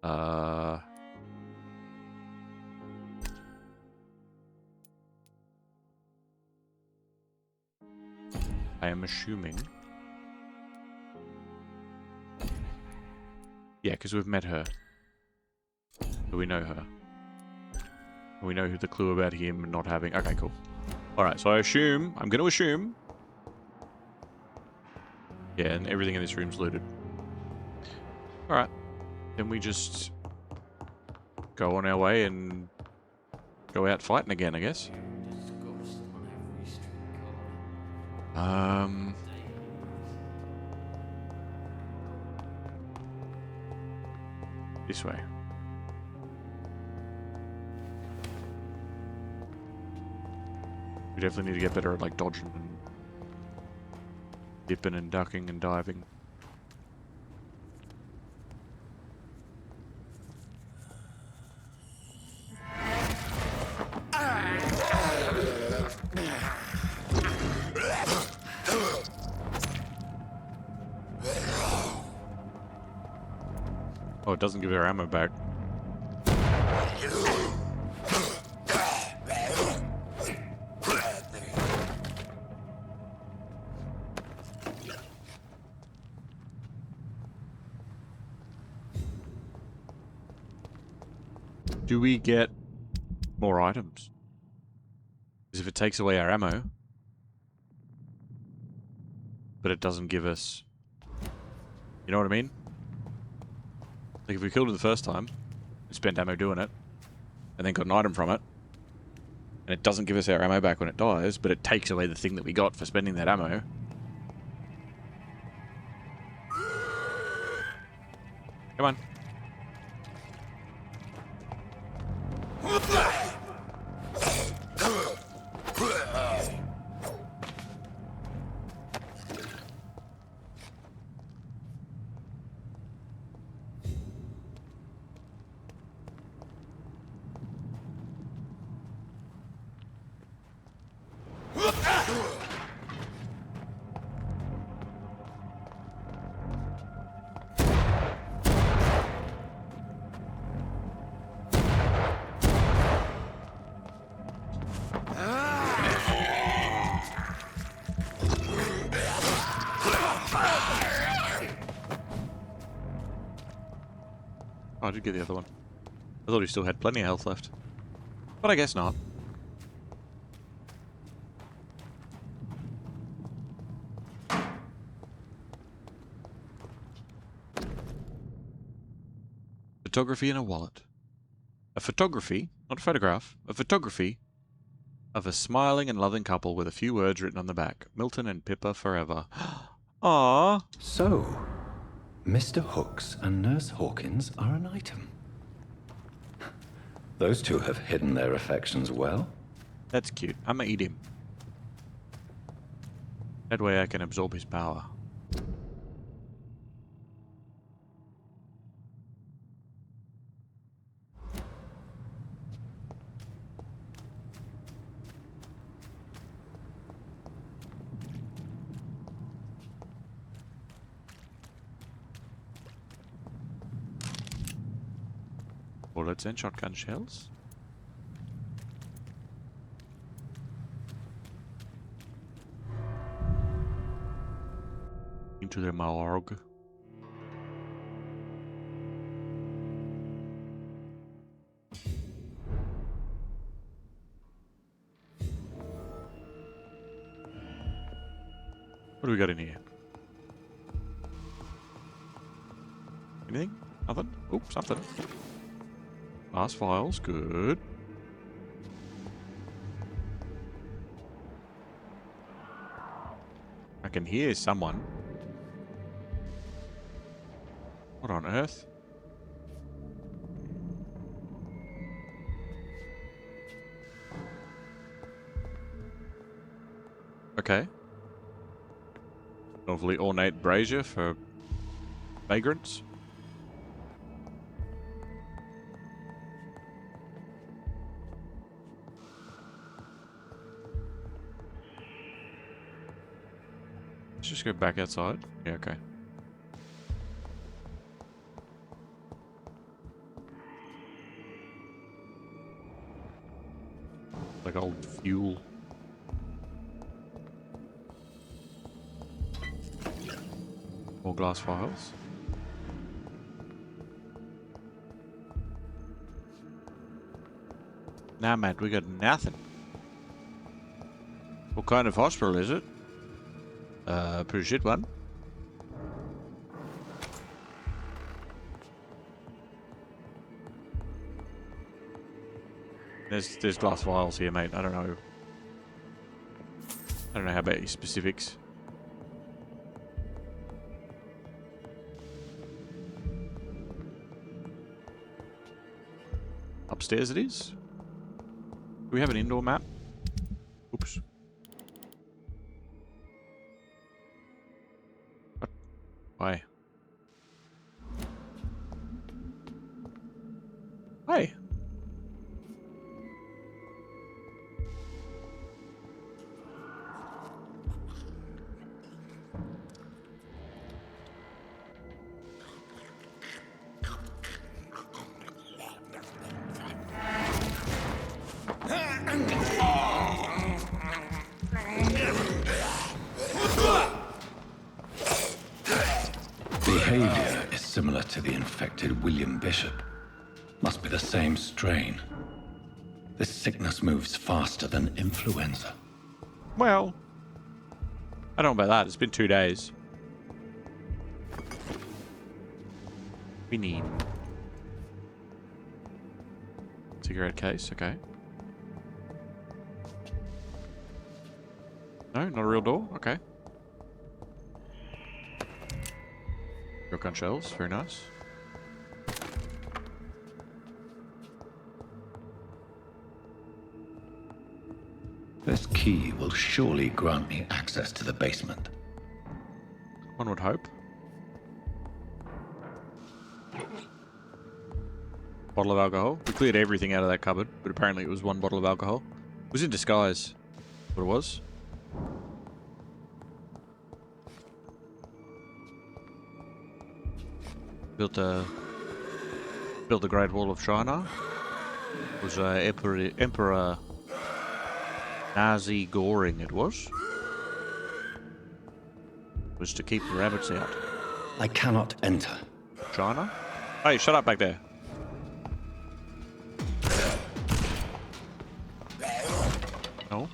I am assuming... Yeah, because we've met her. So we know her. We know who the clue about him not having... Okay, cool. Alright, so I'm going to assume... Yeah, and everything in this room's looted. Alright. Then we just... go on our way and... go out fighting again, I guess. This way. We definitely need to get better at like dodging and dipping and ducking and diving. Oh, it doesn't give her ammo back. Do we get more items? Because if it takes away our ammo, but it doesn't give us... You know what I mean? Like if we killed it the first time, and spent ammo doing it, and then got an item from it, and it doesn't give us our ammo back when it dies, but it takes away the thing that we got for spending that ammo. Come on. Oh, I did get the other one. I thought he still had plenty of health left. But I guess not. Photography in a wallet. A photography, not a photograph, a photography of a smiling and loving couple with a few words written on the back. Milton and Pippa forever. Aww. So, Mr. Hooks and Nurse Hawkins are an item. Those two have hidden their affections well. That's cute. I'ma eat him. That way I can absorb his power. Bullets and shotgun shells. Into the morgue. What do we got in here? Anything? Nothing? Oh, something. Glass files, good. I can hear someone. What on earth? Okay. Lovely ornate brazier for vagrants. Let's just go back outside. Yeah, okay. Like old fuel. More glass files. Nah, mate, we got nothing. What kind of hospital is it? Pretty shit one. There's glass vials here, mate. I don't know how about your specifics. Upstairs it is. Do we have an indoor map? Oops. What? Why? Why? Behavior is similar to the infected William Bishop. Must be the same strain. This sickness moves faster than influenza. Well, I don't know about that. It's been 2 days. We need cigarette case. Okay. No, not a real door. Okay. Shotgun shells. Very nice. This key will surely grant me access to the basement. One would hope. Bottle of alcohol. We cleared everything out of that cupboard, but apparently it was one bottle of alcohol. It was in disguise. What it was. Built the Great Wall of China. It was Emperor Nazi Goring. It was to keep the rabbits out. I cannot enter. China? Hey, shut up back there. No.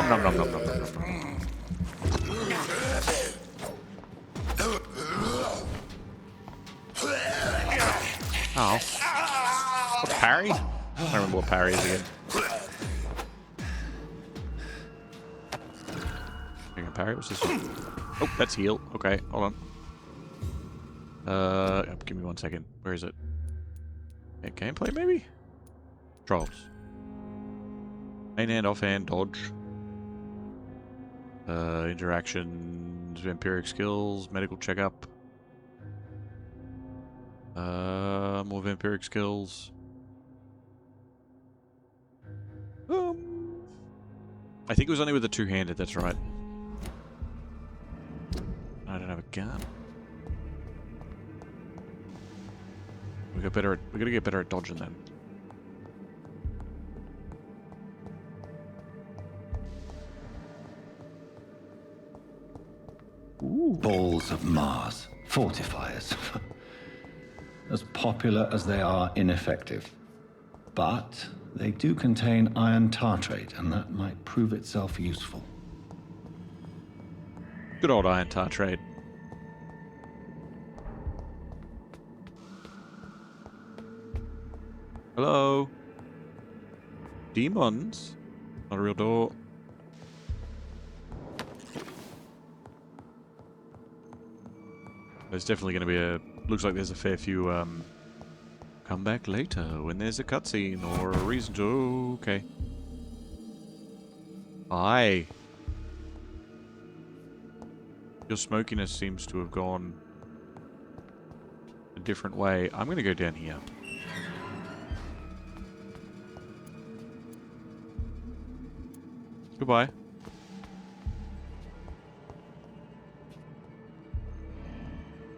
Nom nom nom nom nom nom nom. Parry? I don't remember what parry is again. Parry? What's this one? Oh, that's heal. Okay, hold on. Give me 1 second. Where is it? Yeah, gameplay, maybe? Controls. Main hand, off hand, dodge. Interactions, vampiric skills, medical checkup. More vampiric skills. I think it was only with the two-handed, that's right. I don't have a gun. We gotta get better at dodging then. Ooh. Balls of Mars. Fortifiers. As popular as they are ineffective. But they do contain iron tartrate, and that might prove itself useful. Good old iron tartrate. Hello? Demons? Not a real door. There's definitely going to be a... Looks like there's a fair few, come back later when there's a cutscene or a reason to... Okay. Hi. Your smokiness seems to have gone a different way. I'm going to go down here. Goodbye.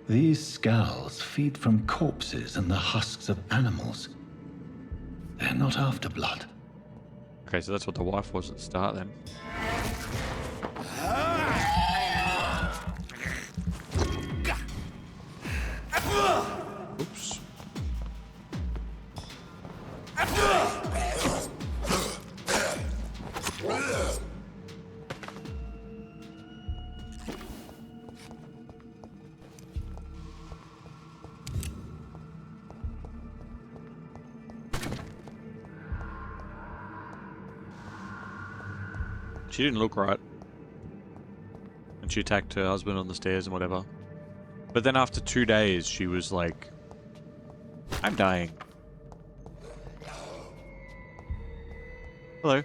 These skulls feed from corpses and the husks of animals. They're not after blood. Okay, so that's what the wife was at the start then. Oops. She didn't look right. And she attacked her husband on the stairs and whatever. But then after 2 days, she was like, I'm dying. Hello.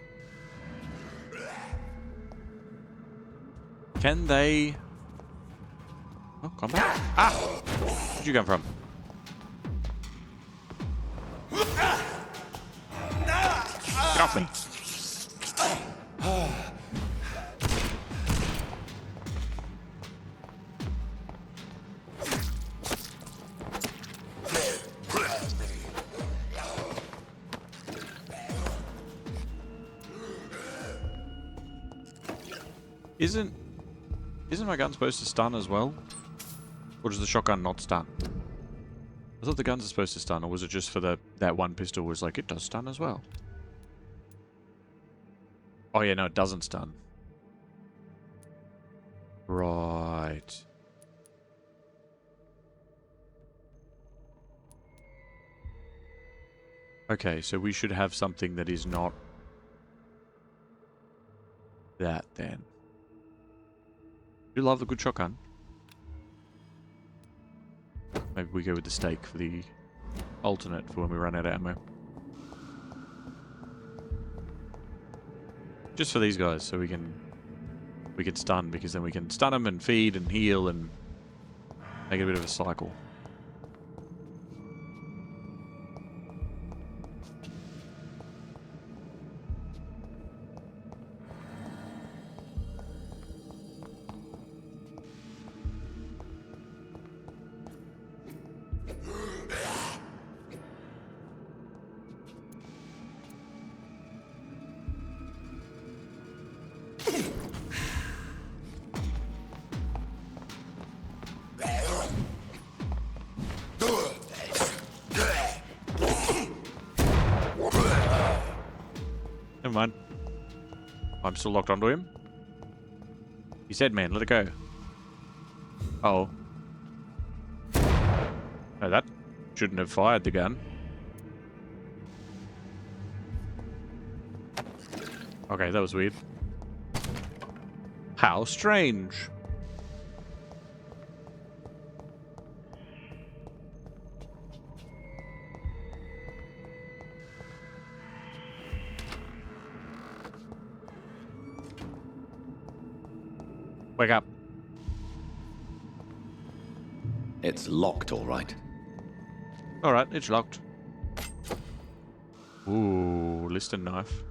Can they... Oh, come back. Ah! Where'd you come from? Get off me. Isn't my gun supposed to stun as well? Or does the shotgun not stun? I thought the guns are supposed to stun, or was it just for that one pistol was like, it does stun as well? Oh yeah, no, it doesn't stun. Right. Okay, so we should have something that is not that then. You love the good shotgun. Maybe we go with the stake for the alternate for when we run out of ammo. Just for these guys, so we can stun, because then we can stun them and feed and heal and make it a bit of a cycle. Never mind. I'm still locked onto him. He said, man, let it go. Oh. No, that shouldn't have fired the gun. Okay, that was weird. How strange. Wake up. It's locked, all right. Alright, it's locked. Ooh, listed knife.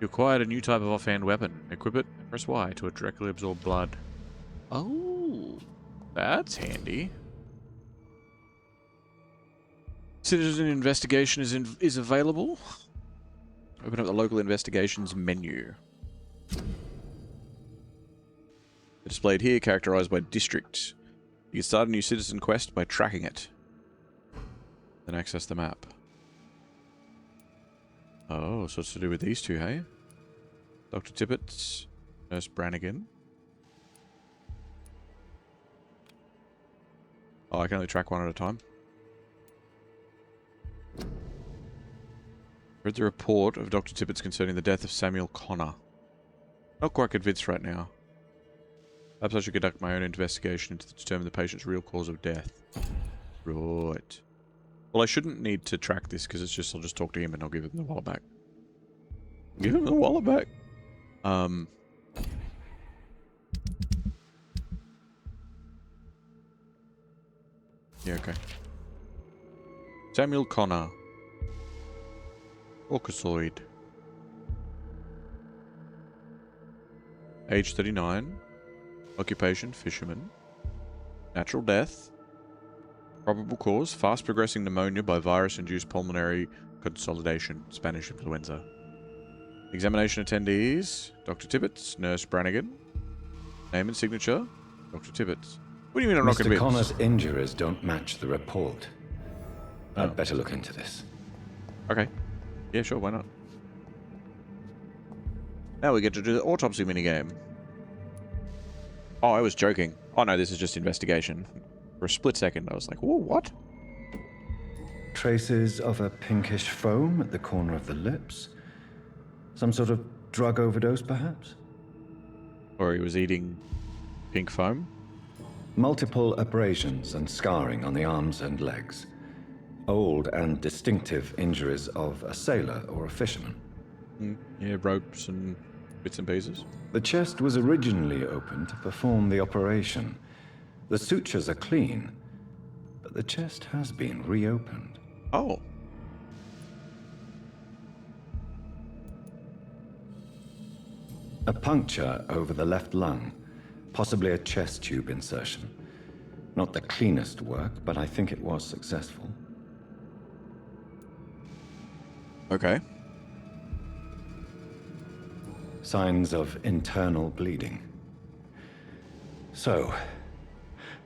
You acquired a new type of offhand weapon. Equip it and press Y to directly absorb blood. Oh, that's handy. Citizen investigation is available. Open up the local investigations menu. Displayed here, characterized by district. You can start a new citizen quest by tracking it. Then access the map. Oh, so it's to do with these two, hey? Dr. Tippett, Nurse Brannigan. Oh, I can only track one at a time. Read the report of Dr. Tippett's concerning the death of Samuel Connor. Not quite convinced right now. Perhaps I should conduct my own investigation to determine the patient's real cause of death. Right. Well, I shouldn't need to track this because it's just I'll just talk to him and I'll give him the wallet back. Give him the wallet back. Yeah, okay. Samuel Connor. Orcasoid. Age 39. Occupation, fisherman. Natural death. Probable cause, fast progressing pneumonia by virus-induced pulmonary consolidation, Spanish influenza. Examination attendees, Dr. Tippett, Nurse Brannigan. Name and signature, Dr. Tippett. What do you mean I'm not Mr. convinced? Connor's injuries don't match the report. Oh. I'd better look into this. Okay. Yeah, sure, why not? Now we get to do the autopsy minigame. Oh, I was joking. Oh no, this is just investigation. For a split second, I was like, whoa, what? Traces of a pinkish foam at the corner of the lips. Some sort of drug overdose, perhaps? Or he was eating pink foam? Multiple abrasions and scarring on the arms and legs. Old and distinctive injuries of a sailor or a fisherman. Yeah, ropes and bits and pieces. The chest was originally opened to perform the operation. The sutures are clean, but the chest has been reopened. Oh. A puncture over the left lung, possibly a chest tube insertion. Not the cleanest work, but I think it was successful. Okay. Signs of internal bleeding. So,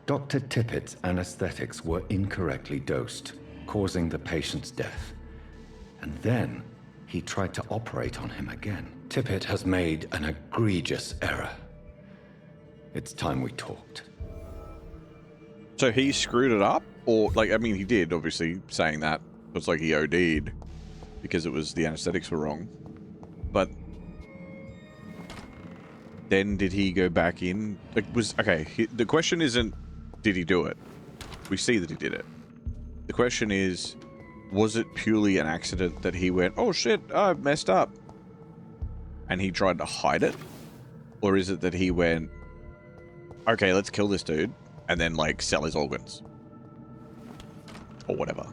Dr. Tippett's anesthetics were incorrectly dosed, causing the patient's death. And then he tried to operate on him again. Tippett has made an egregious error. It's time we talked. So he screwed it up? Or, like, I mean, he did, obviously, saying that. It's like he OD'd because it was the anesthetics were wrong. But then did he go back in? Like, the question isn't, did he do it? We see that he did it. The question is, was it purely an accident that he went, oh shit, I messed up, and he tried to hide it? Or is it that he went, okay, let's kill this dude, and then, like, sell his organs? Or whatever.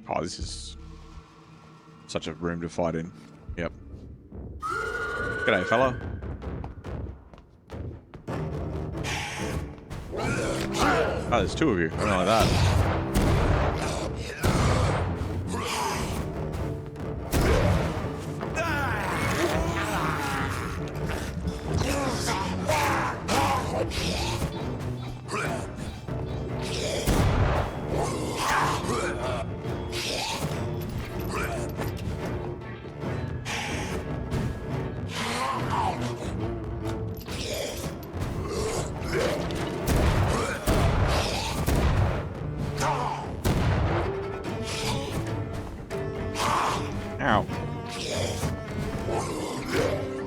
Oh, this is such a room to fight in. Yep. G'day, fella. Oh, there's two of you. I don't like that.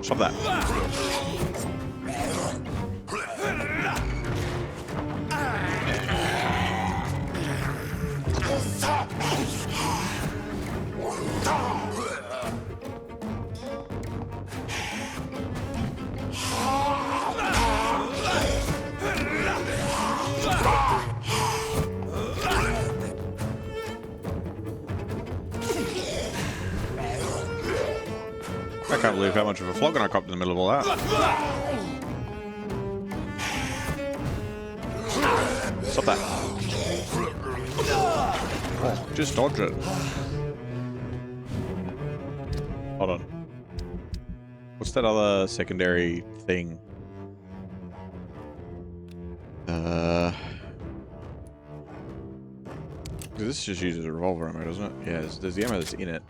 Stop that. I can't believe how much of a flogging I copped in the middle of all that. Stop that. Oh, just dodge it. Hold on. What's that other secondary thing? This just uses a revolver ammo, doesn't it? Yeah, there's the ammo that's in it.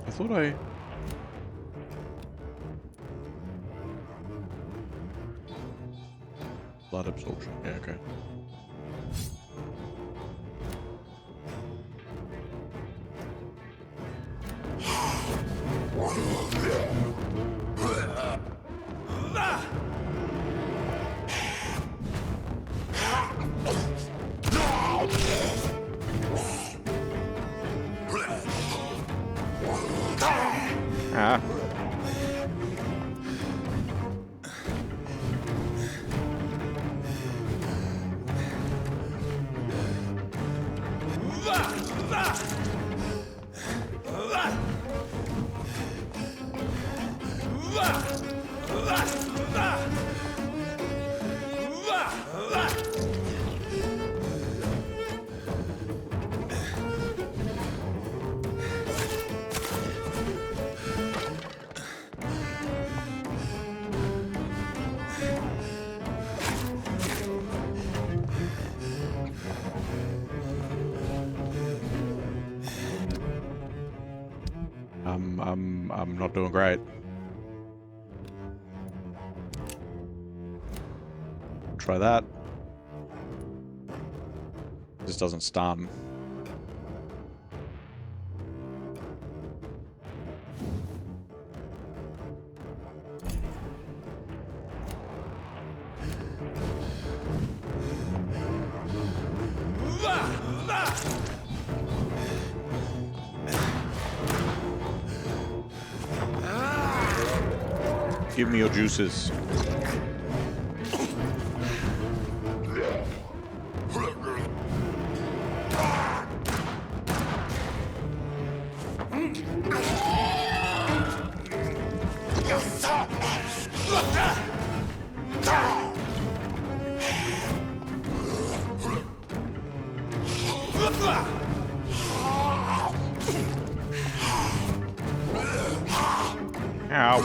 I thought I... Blood absorption. Yeah, okay. Ah. I'm not doing great. Try that. This doesn't stun. Give me your juices. Ow.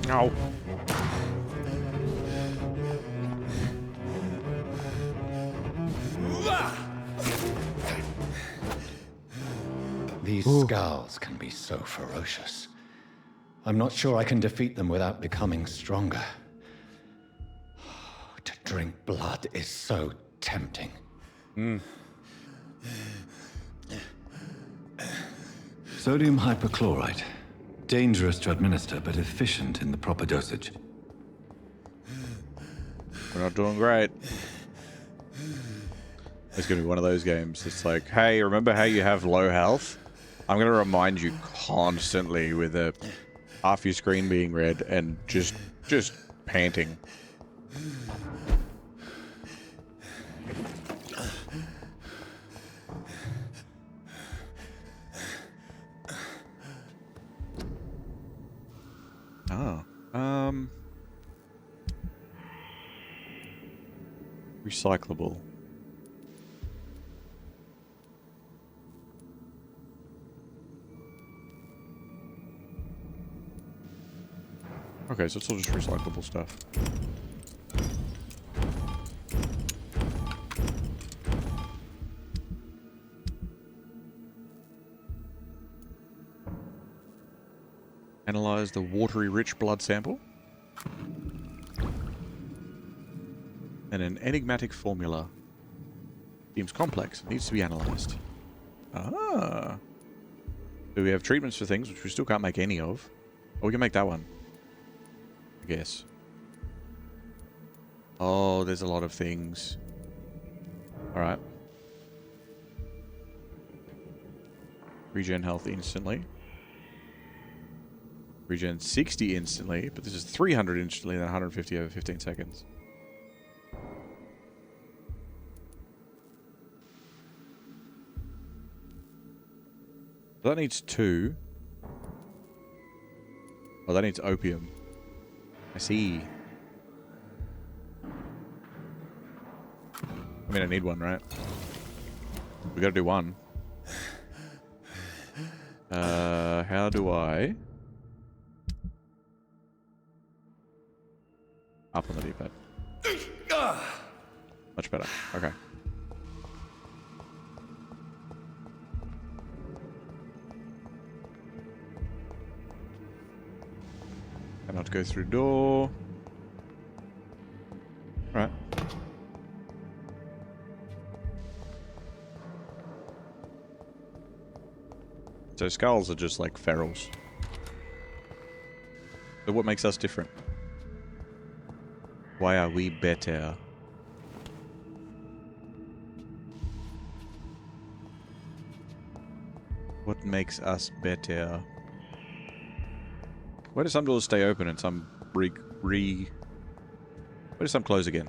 Ow. These skulls can be so ferocious. I'm not sure I can defeat them without becoming stronger. To drink blood is so tempting. Sodium hypochlorite. Dangerous to administer, but efficient in the proper dosage. We're not doing great. It's going to be one of those games. It's like, hey, remember how you have low health? I'm going to remind you constantly with half your screen being red and just panting. Recyclable. Okay, so it's all just recyclable stuff. Analyze the watery rich blood sample. And an enigmatic formula. Seems complex. Needs to be analyzed. Ah. So we have treatments for things which we still can't make any of. Oh, we can make that one. I guess. Oh, there's a lot of things. Alright. Regen health instantly. Regen 60 instantly, but this is 300 instantly and 150 over 15 seconds. That needs 2. Oh, that needs opium. I see. I mean, I need one, right? We gotta do one. How do I... Up on the D-pad. Much better. Okay. Cannot go through door. Alright. So skulls are just like ferals. So what makes us different? Why are we better? What makes us better? Why do some doors stay open and some why do some close again?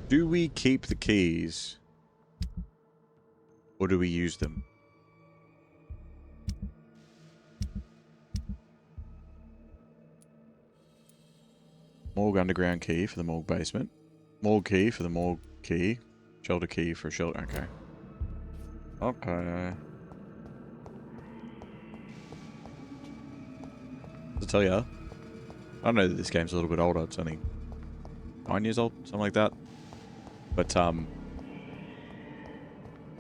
Do we keep the keys? Or do we use them? Morgue underground key for the morgue basement. Morgue key for the morgue key. Shelter key for shelter. Okay. Okay. To tell ya, I know that this game's a little bit older. It's only 9 years old, something like that. But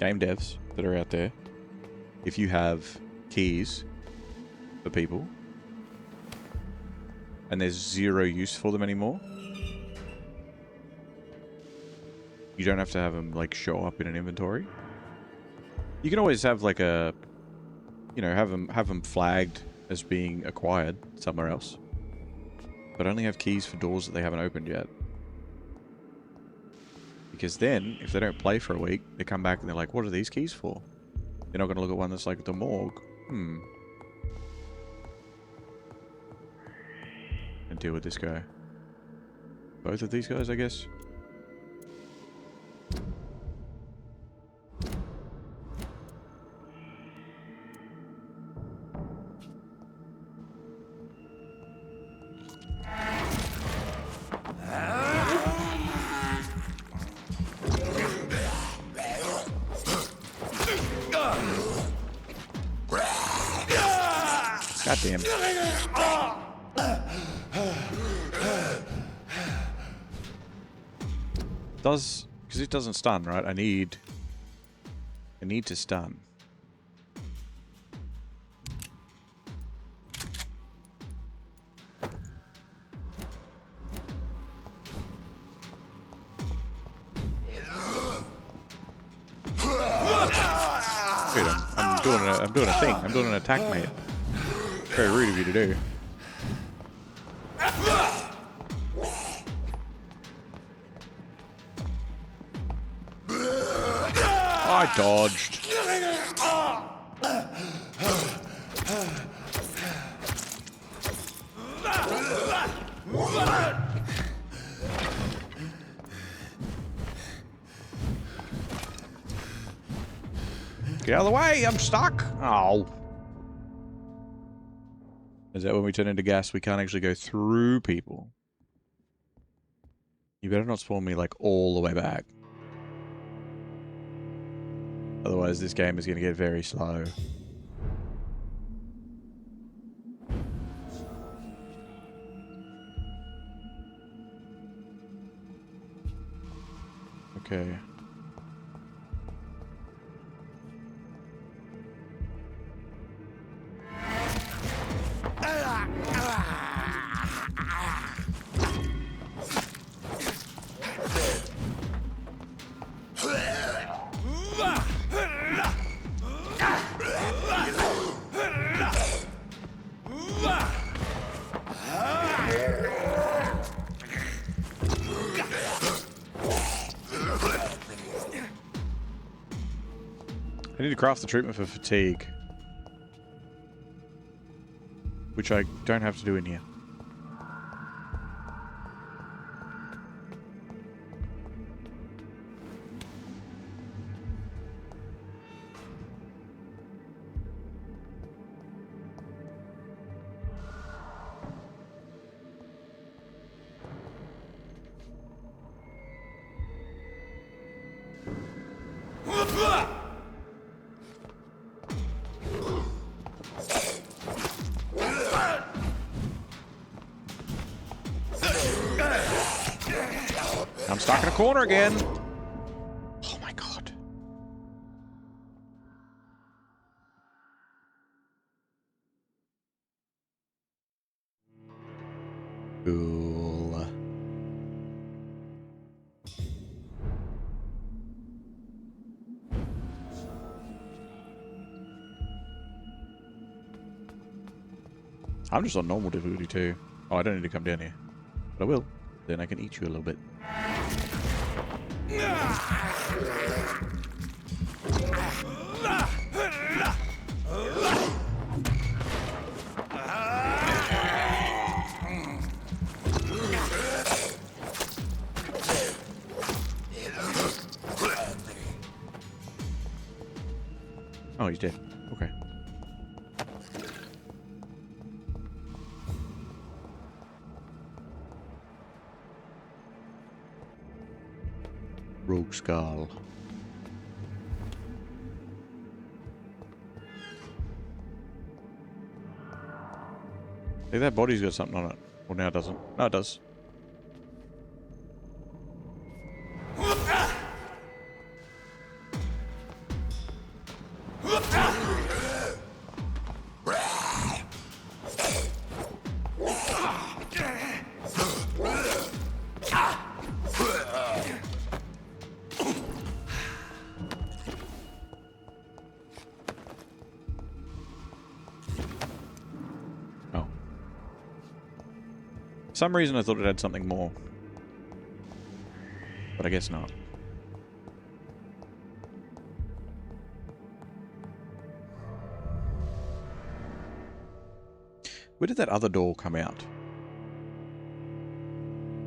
game devs that are out there, if you have keys for people and there's zero use for them anymore, you don't have to have them like show up in an inventory. You can always have like a, you know, have them flagged as being acquired somewhere else, but only have keys for doors that they haven't opened yet. Because then, if they don't play for a week, they come back and they're like, what are these keys for? They're not going to look at one that's like the morgue. And deal with this guy. Both of these guys, I guess. God damn. Because it doesn't stun, right? I need to stun. Wait, I'm doing a thing. I'm doing an attack, mate. Very rude of you to do. I dodged. Get out of the way, I'm stuck. Oh. Is that when we turn into gas, we can't actually go through people? You better not spawn me like all the way back. Otherwise, this game is going to get very slow. Okay. I need to craft the treatment for fatigue, which I don't have to do in here. I'm stuck in a corner again. Oh my god. Cool. I'm just on normal difficulty too. Oh, I don't need to come down here. But I will. Then I can eat you a little bit. Oh, he's dead. Okay. Rogue skull. Hey, that body's got something on it. Well, now it doesn't. No, it does. For some reason I thought it had something more. But I guess not. Where did that other door come out?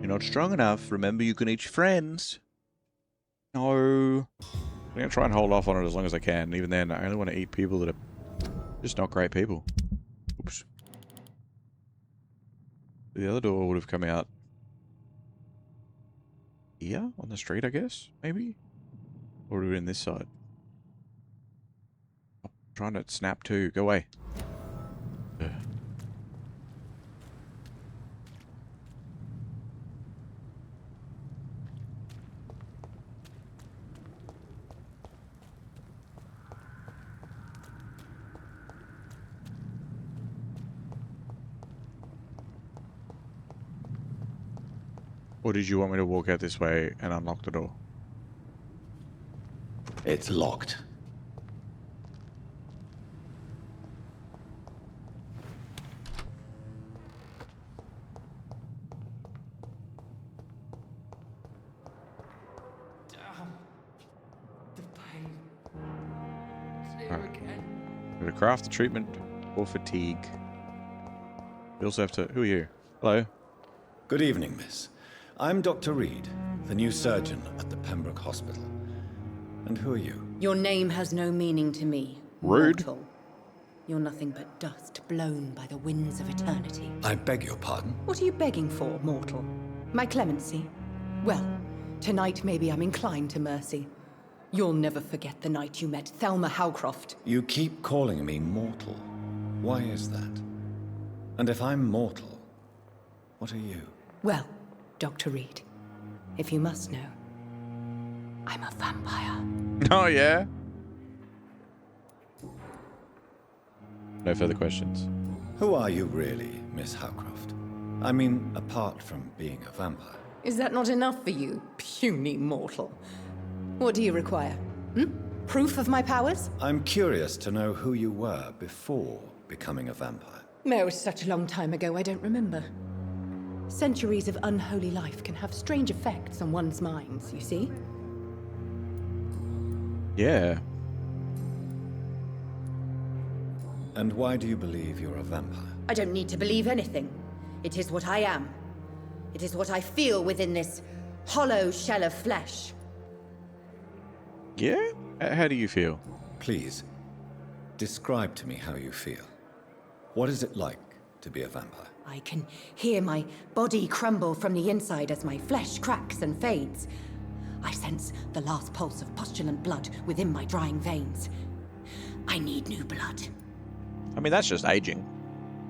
You're not strong enough. Remember, you can eat your friends. No. I'm going to try and hold off on it as long as I can. Even then, I only want to eat people that are just not great people. Oops. The other door would have come out here on the street, I guess, maybe? Or would it have been this side? I'm trying to snap too. Go away. Ugh. Or did you want me to walk out this way and unlock the door? It's locked. Damn. The pain. It's here again. I'm going to craft the treatment for fatigue. We also have to... Who are you? Hello? Good evening, miss. I'm Dr. Reid, the new surgeon at the Pembroke Hospital. And who are you? Your name has no meaning to me. Rude. Mortal. You're nothing but dust blown by the winds of eternity. I beg your pardon? What are you begging for, mortal? My clemency? Well, tonight maybe I'm inclined to mercy. You'll never forget the night you met Thelma Howcroft. You keep calling me mortal. Why is that? And if I'm mortal, what are you? Well, Dr. Reid, if you must know, I'm a vampire. Oh, yeah? No further questions. Who are you really, Miss Howcroft? I mean, apart from being a vampire. Is that not enough for you, puny mortal? What do you require? Proof of my powers? I'm curious to know who you were before becoming a vampire. No, it was such a long time ago, I don't remember. Centuries of unholy life can have strange effects on one's minds, you see? Yeah. And why do you believe you're a vampire? I don't need to believe anything. It is what I am. It is what I feel within this hollow shell of flesh. Yeah? How do you feel? Please, describe to me how you feel. What is it like to be a vampire? I can hear my body crumble from the inside as my flesh cracks and fades. I sense the last pulse of postulant blood within my drying veins. I need new blood. I mean, that's just aging.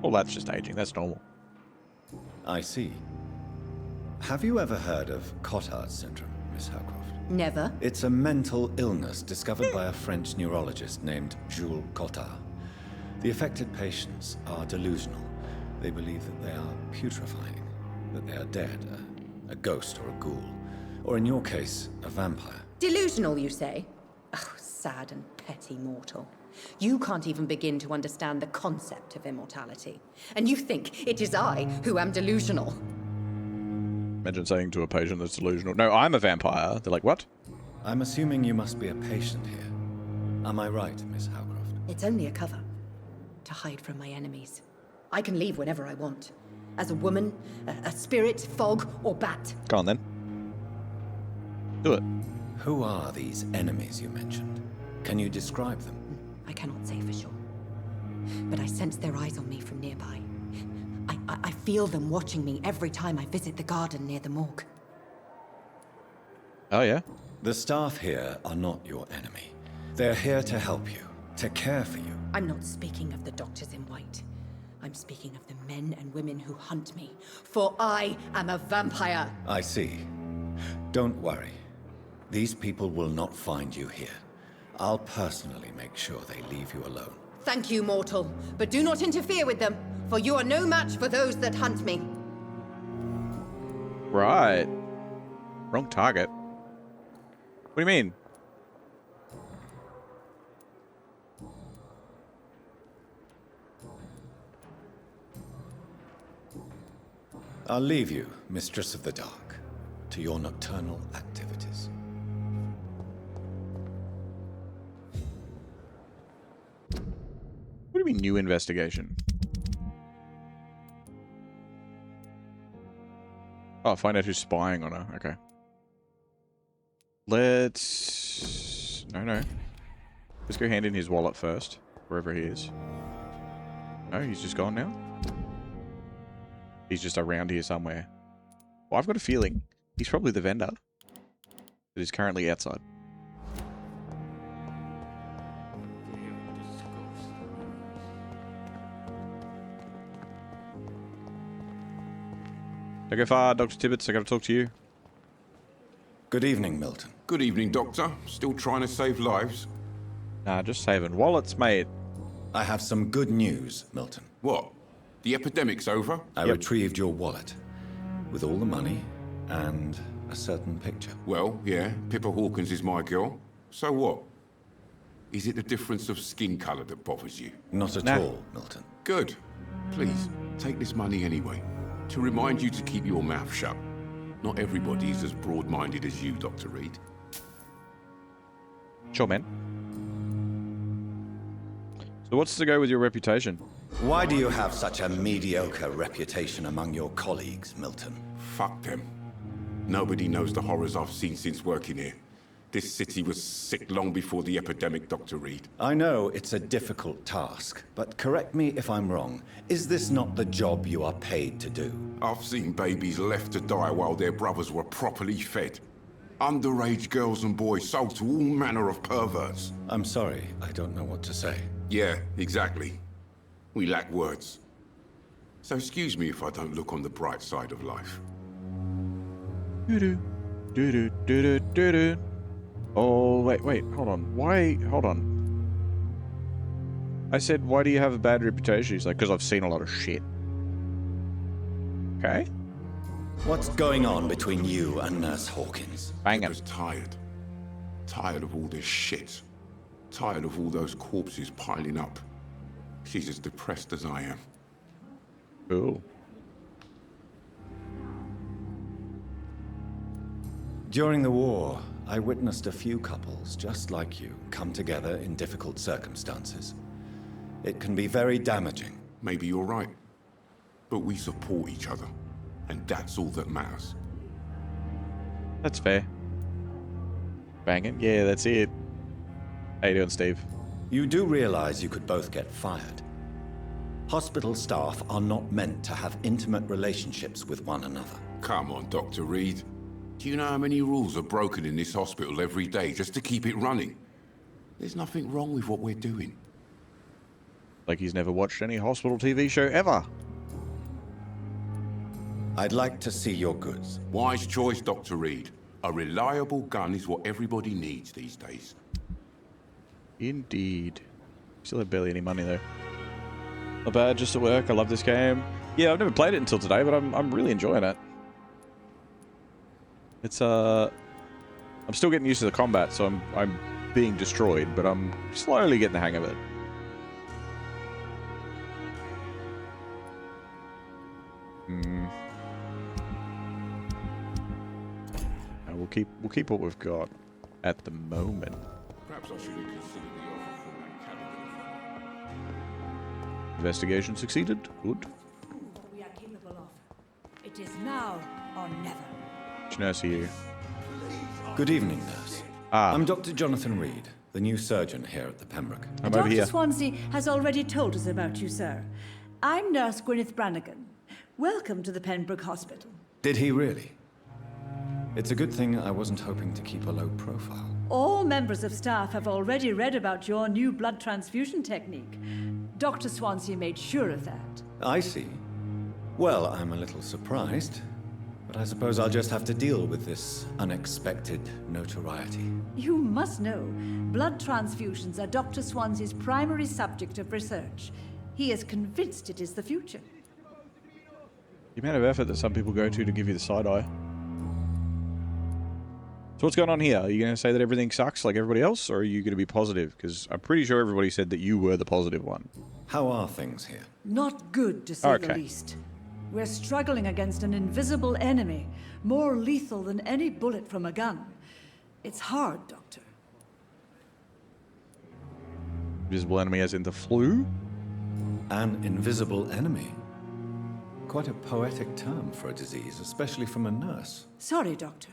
Well, that's just aging. That's normal. I see. Have you ever heard of Cotard's syndrome, Miss Howcroft? Never. It's a mental illness discovered by a French neurologist named Jules Cotard. The affected patients are delusional. They believe that they are putrefying, that they are dead, a ghost or a ghoul, or in your case, a vampire. Delusional, you say? Oh, sad and petty mortal. You can't even begin to understand the concept of immortality. And you think it is I who am delusional. Imagine saying to a patient that's delusional, no, I'm a vampire. They're like, what? I'm assuming you must be a patient here. Am I right, Miss Howcroft? It's only a cover. To hide from my enemies. I can leave whenever I want. As a woman, a spirit, fog, or bat. Go on then. Do it. Who are these enemies you mentioned? Can you describe them? I cannot say for sure. But I sense their eyes on me from nearby. I feel them watching me every time I visit the garden near the morgue. Oh, yeah? The staff here are not your enemy. They're here to help you, to care for you. I'm not speaking of the doctors in white. I'm speaking of the men and women who hunt me. For I am a vampire. I see. Don't worry. These people will not find you here. I'll personally make sure they leave you alone. Thank you, mortal. But do not interfere with them, for you are no match for those that hunt me. Right. Wrong target. What do you mean? I'll leave you, Mistress of the Dark, to your nocturnal activities. What do you mean, new investigation? Oh, find out who's spying on her. Okay. Let's... No. Let's go hand in his wallet first, wherever he is. No, he's just gone now? He's just around here somewhere. Well, I've got a feeling he's probably the vendor that is currently outside. Don't go far, Dr. Tibbets. I gotta talk to you. Good evening, Milton. Good evening, Doctor. Still trying to save lives? Nah, just saving wallets, mate. I have some good news, Milton. What? The epidemic's over? I retrieved your wallet, with all the money and a certain picture. Well, yeah, Pippa Hawkins is my girl. So what? Is it the difference of skin colour that bothers you? Not at all, Milton. Good. Please, take this money anyway. To remind you to keep your mouth shut. Not everybody is as broad-minded as you, Dr. Reid. Sure, man. So what's to go with your reputation? Why do you have such a mediocre reputation among your colleagues, Milton? Fuck them. Nobody knows the horrors I've seen since working here. This city was sick long before the epidemic, Dr. Reid. I know it's a difficult task, but correct me if I'm wrong. Is this not the job you are paid to do? I've seen babies left to die while their brothers were properly fed. Underage girls and boys sold to all manner of perverts. I'm sorry, I don't know what to say. Yeah, exactly. We lack words. So excuse me if I don't look on the bright side of life. Doo-doo. Doo-doo. Doo-doo. Doo-doo. Oh, wait, hold on. Why? Hold on. I said, why do you have a bad reputation? He's like, because I've seen a lot of shit. Okay. What's going on between you and Nurse Hawkins? Bang it. Just tired. Tired of all this shit. Tired of all those corpses piling up. She's as depressed as I am. Cool. During the war, I witnessed a few couples just like you come together in difficult circumstances. It can be very damaging. Maybe you're right. But we support each other. And that's all that matters. That's fair. Banging. Yeah, that's it. How you doing, Steve? You do realize you could both get fired. Hospital staff are not meant to have intimate relationships with one another. Come on, Dr. Reid. Do you know how many rules are broken in this hospital every day just to keep it running? There's nothing wrong with what we're doing. Like he's never watched any hospital TV show ever. I'd like to see your goods. Wise choice, Dr. Reid. A reliable gun is what everybody needs these days. Indeed. Still have barely any money though. Not bad, just at work. I love this game. Yeah, I've never played it until today, but I'm really enjoying it. It's I'm still getting used to the combat, so I'm being destroyed, but I'm slowly getting the hang of it. And we'll keep what we've got at the moment. Perhaps I should have considered the offer from that cabin. Investigation succeeded. Good. We are capable of. It is now or never. Which nurse are you? Good evening, nurse. I'm Dr. Jonathan Reid, the new surgeon here at the Pembroke. I'm over here. Dr. Swansea has already told us about you, sir. I'm Nurse Gwyneth Brannigan. Welcome to the Pembroke Hospital. Did he really? It's a good thing I wasn't hoping to keep a low profile. All members of staff have already read about your new blood transfusion technique. Dr. Swansea made sure of that. I see. Well, I'm a little surprised, but I suppose I'll just have to deal with this unexpected notoriety. You must know, blood transfusions are Dr. Swansea's primary subject of research. He is convinced it is the future. The amount of effort that some people go to give you the side eye. So what's going on here? Are you going to say that everything sucks like everybody else, or are you going to be positive? Because I'm pretty sure everybody said that you were the positive one. How are things here? Not good, to say the least. We're struggling against an invisible enemy, more lethal than any bullet from a gun. It's hard, Doctor. Invisible enemy as in the flu? An invisible enemy? Quite a poetic term for a disease, especially from a nurse. Sorry, Doctor.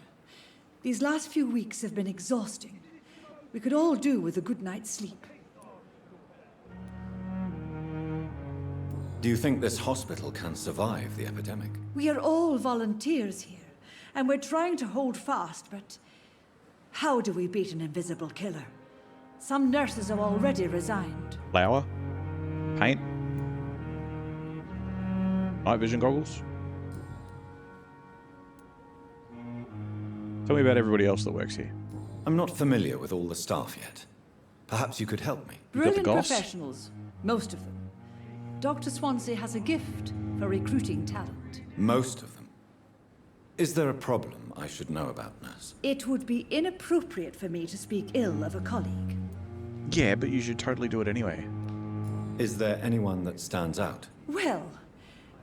These last few weeks have been exhausting. We could all do with a good night's sleep. Do you think this hospital can survive the epidemic? We are all volunteers here, and we're trying to hold fast, but how do we beat an invisible killer? Some nurses have already resigned. Flour? Paint? Night vision goggles? Tell me about everybody else that works here. I'm not familiar with all the staff yet. Perhaps you could help me. Brilliant professionals, most of them. Dr. Swansea has a gift for recruiting talent. Most of them? Is there a problem I should know about, nurse? It would be inappropriate for me to speak ill of a colleague. Yeah, but you should totally do it anyway. Is there anyone that stands out? Well,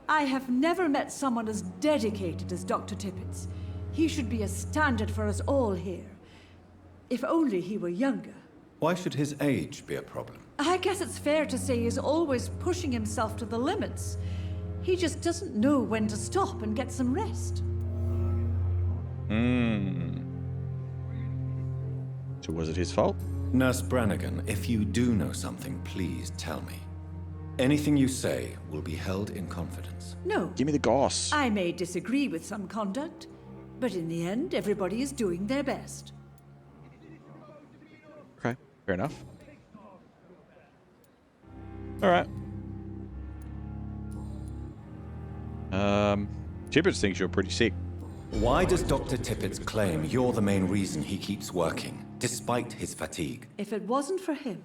I have never met someone as dedicated as Dr. Tippett's. He should be a standard for us all here. If only he were younger. Why should his age be a problem? I guess it's fair to say he's always pushing himself to the limits. He just doesn't know when to stop and get some rest. So was it his fault? Nurse Brannigan, if you do know something, please tell me. Anything you say will be held in confidence. No. Give me the goss. I may disagree with some conduct, but in the end, everybody is doing their best. Okay, fair enough. Alright. Tippett thinks you're pretty sick. Why does Dr. Tippett claim you're the main reason he keeps working? despite his fatigue. If it wasn't for him,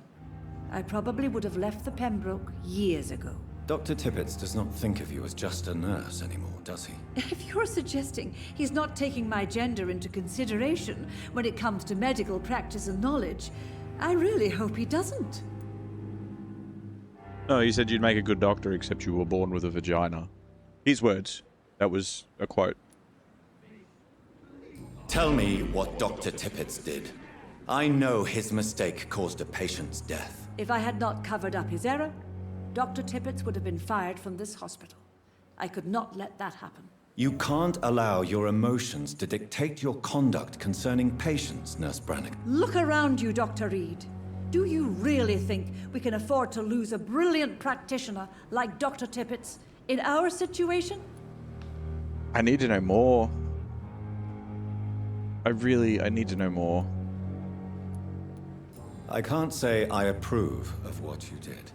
I probably would have left the Pembroke years ago. Dr. Tippets does not think of you as just a nurse anymore, does he? If you're suggesting he's not taking my gender into consideration when it comes to medical practice and knowledge, I really hope he doesn't. No, he said you'd make a good doctor, except you were born with a vagina. His words. That was a quote. Tell me what Dr. Tippets did. I know his mistake caused a patient's death. If I had not covered up his error, Dr. Tippets would have been fired from this hospital. I could not let that happen. You can't allow your emotions to dictate your conduct concerning patients, Nurse Brannigan. Look around you, Dr. Reid. Do you really think we can afford to lose a brilliant practitioner like Dr. Tippets in our situation? I need to know more. I need to know more. I can't say I approve of what you did.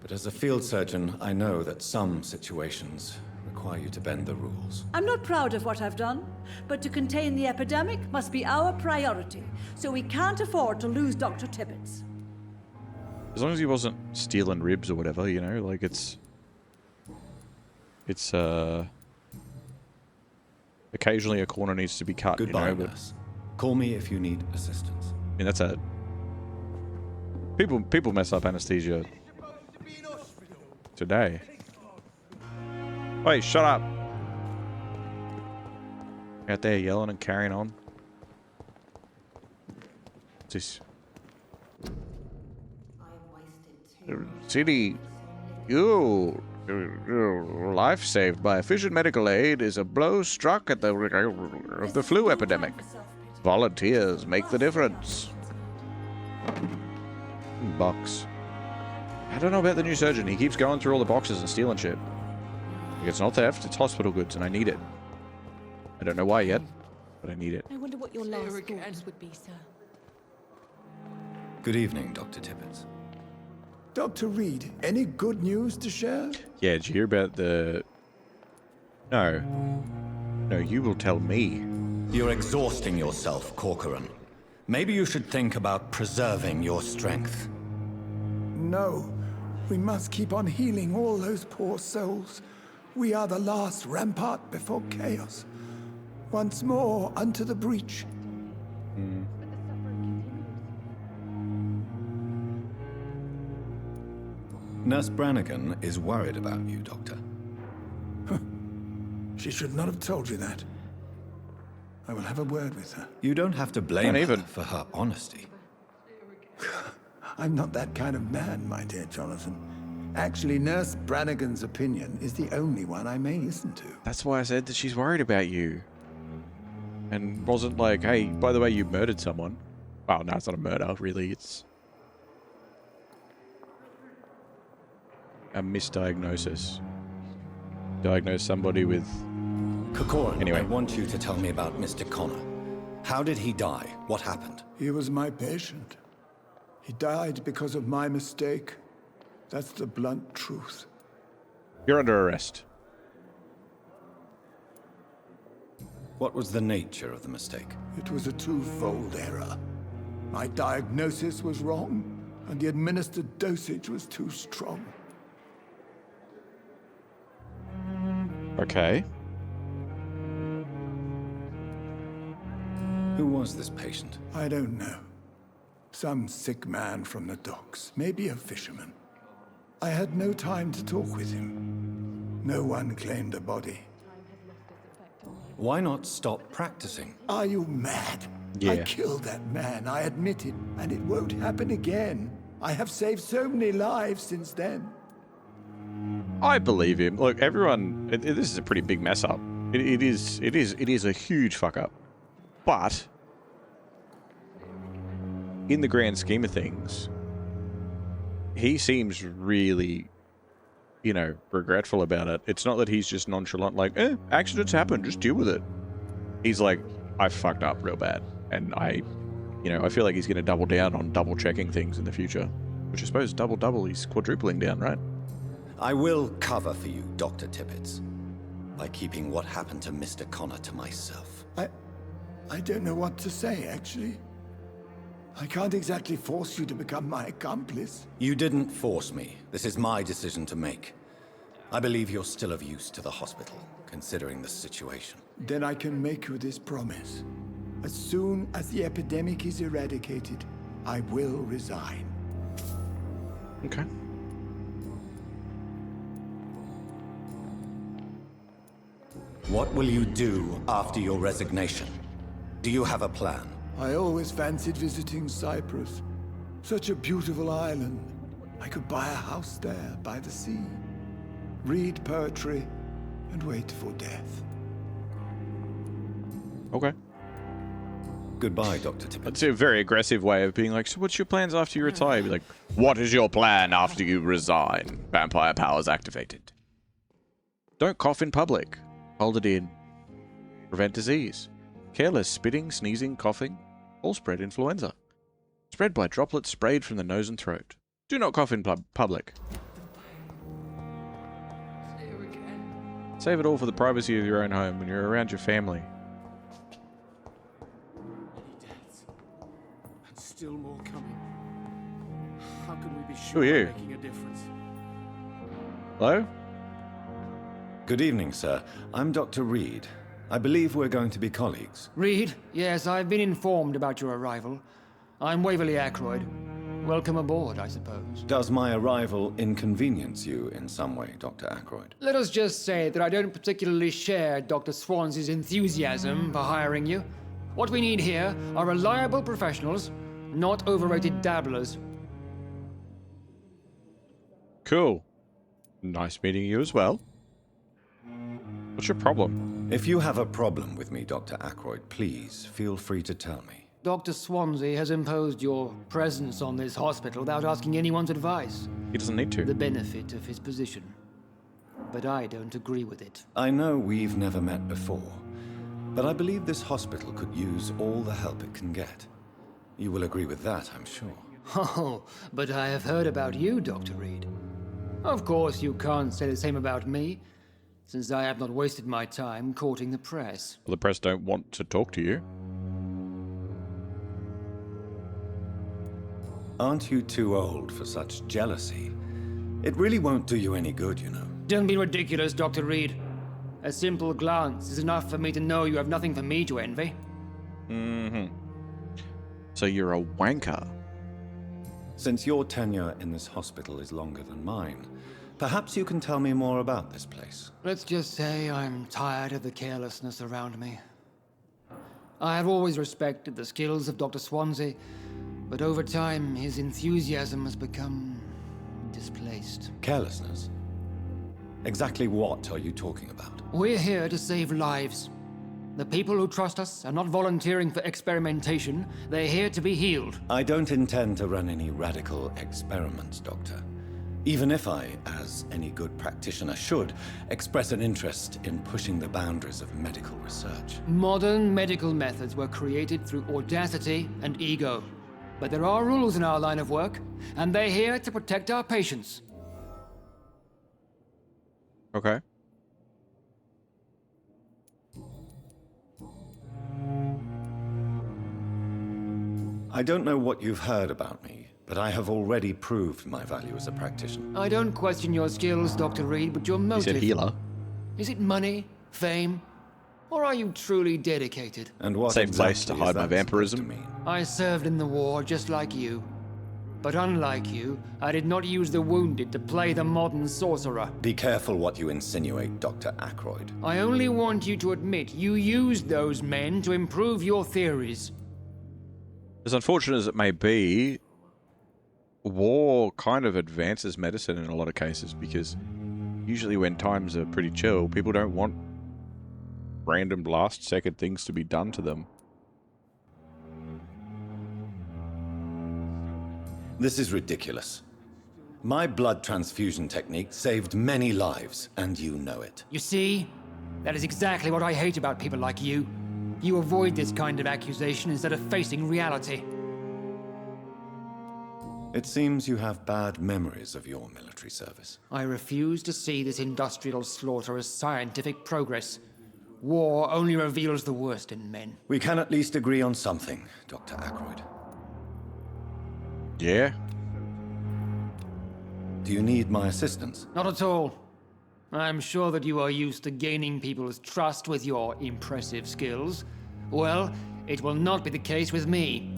But as a field surgeon, I know that some situations require you to bend the rules. I'm not proud of what I've done, but to contain the epidemic must be our priority, so we can't afford to lose Dr. Tippets. As long as he wasn't stealing ribs or whatever, you know, like it's occasionally a corner needs to be cut. Goodbye, you know, nurse. Call me if you need assistance. I mean, that's a... People mess up anesthesia today. Wait, shut up. Out there yelling and carrying on. What's this? City, your life saved by efficient medical aid is a blow struck at the flu epidemic. Volunteers make the difference. Box. I don't know about the new surgeon. He keeps going through all the boxes and stealing shit. Like, it's not theft, it's hospital goods, and I need it. I don't know why yet, but I need it. I wonder what your last thoughts would be, sir. Good evening, Dr. Tippets. Dr. Reid, any good news to share? Yeah, did you hear about the... No. No, you will tell me. You're exhausting yourself, Corcoran. Maybe you should think about preserving your strength. No. We must keep on healing all those poor souls. We are the last rampart before chaos. Once more, unto the breach. Nurse Brannigan is worried about you, Doctor. She should not have told you that. I will have a word with her. You don't have to blame her for her honesty. I'm not that kind of man, my dear Jonathan. Actually, Nurse Brannigan's opinion is the only one I may listen to. That's why I said that she's worried about you. And wasn't like, hey, by the way, you murdered someone. Well, no, it's not a murder, really. It's a misdiagnosis. Diagnose somebody with... Corcoran, anyway. I want you to tell me about Mr. Connor. How did he die? What happened? He was my patient. He died because of my mistake. That's the blunt truth. You're under arrest. What was the nature of the mistake? It was a twofold error. My diagnosis was wrong, and the administered dosage was too strong. Okay. Who was this patient? I don't know. Some sick man from the docks, maybe a fisherman. I had no time to talk with him. No one claimed a body. Why not stop practicing? Are you mad? Yeah. I killed that man, I admit it, and it won't happen again. I have saved so many lives since then. I believe him. Look, everyone, this is a pretty big mess up. It is a huge fuck up. But in the grand scheme of things, he seems really, you know, regretful about it. It's not that he's just nonchalant, like, accidents happen, just deal with it. He's like, I fucked up real bad. And I feel like he's going to double down on double checking things in the future. Which I suppose double, he's quadrupling down, right? I will cover for you, Dr. Tippets, by keeping what happened to Mr. Connor to myself. I don't know what to say, actually. I can't exactly force you to become my accomplice. You didn't force me. This is my decision to make. I believe you're still of use to the hospital, considering the situation. Then I can make you this promise. As soon as the epidemic is eradicated, I will resign. Okay. What will you do after your resignation? Do you have a plan? I always fancied visiting Cyprus. Such a beautiful island. I could buy a house there by the sea, read poetry, and wait for death. Okay. Goodbye, Dr. Tippett. That's a very aggressive way of being like, so what's your plans after you retire? Be like, what is your plan after you resign? Vampire powers activated. Don't cough in public. Hold it in. Prevent disease. Careless spitting, sneezing, coughing. All spread influenza. Spread by droplets sprayed from the nose and throat. Do not cough in public. Save it all for the privacy of your own home when you're around your family. Still more coming. How can we be Who sure are you? we're making a difference? Hello? Good evening, sir. I'm Dr. Reid. I believe we're going to be colleagues. Reid, yes, I've been informed about your arrival. I'm Waverly Ackroyd. Welcome aboard, I suppose. Does my arrival inconvenience you in some way, Dr. Ackroyd? Let us just say that I don't particularly share Dr. Swansea's enthusiasm for hiring you. What we need here are reliable professionals, not overrated dabblers. Cool. Nice meeting you as well. What's your problem? If you have a problem with me, Dr. Ackroyd, please feel free to tell me. Dr. Swansea has imposed your presence on this hospital without asking anyone's advice. He doesn't need to. The benefit of his position. But I don't agree with it. I know we've never met before, but I believe this hospital could use all the help it can get. You will agree with that, I'm sure. Oh, but I have heard about you, Dr. Reid. Of course, you can't say the same about me, since I have not wasted my time courting the press. Well, the press don't want to talk to you. Aren't you too old for such jealousy? It really won't do you any good, you know. Don't be ridiculous, Dr. Reid. A simple glance is enough for me to know you have nothing for me to envy. Mm-hmm. So you're a wanker. Since your tenure in this hospital is longer than mine, perhaps you can tell me more about this place. Let's just say I'm tired of the carelessness around me. I have always respected the skills of Dr. Swansea, but over time his enthusiasm has become displaced. Carelessness? Exactly what are you talking about? We're here to save lives. The people who trust us are not volunteering for experimentation. They're here to be healed. I don't intend to run any radical experiments, Doctor. Even if I, as any good practitioner should, express an interest in pushing the boundaries of medical research. Modern medical methods were created through audacity and ego. But there are rules in our line of work, and they're here to protect our patients. Okay. I don't know what you've heard about me, but I have already proved my value as a practitioner. I don't question your skills, Dr. Reid, but your motive... He said healer. Is it money, fame, or are you truly dedicated? And what Same place to exactly hide is my that supposed to vampirism. mean? I served in the war just like you. But unlike you, I did not use the wounded to play the modern sorcerer. Be careful what you insinuate, Dr. Ackroyd. I only want you to admit you used those men to improve your theories. As unfortunate as it may be, war kind of advances medicine in a lot of cases, because usually when times are pretty chill, people don't want random last-second things to be done to them. This is ridiculous. My blood transfusion technique saved many lives, and you know it. You see? That is exactly what I hate about people like you. You avoid this kind of accusation instead of facing reality. It seems you have bad memories of your military service. I refuse to see this industrial slaughter as scientific progress. War only reveals the worst in men. We can at least agree on something, Dr. Ackroyd. Yeah? Do you need my assistance? Not at all. I'm sure that you are used to gaining people's trust with your impressive skills. Well, it will not be the case with me.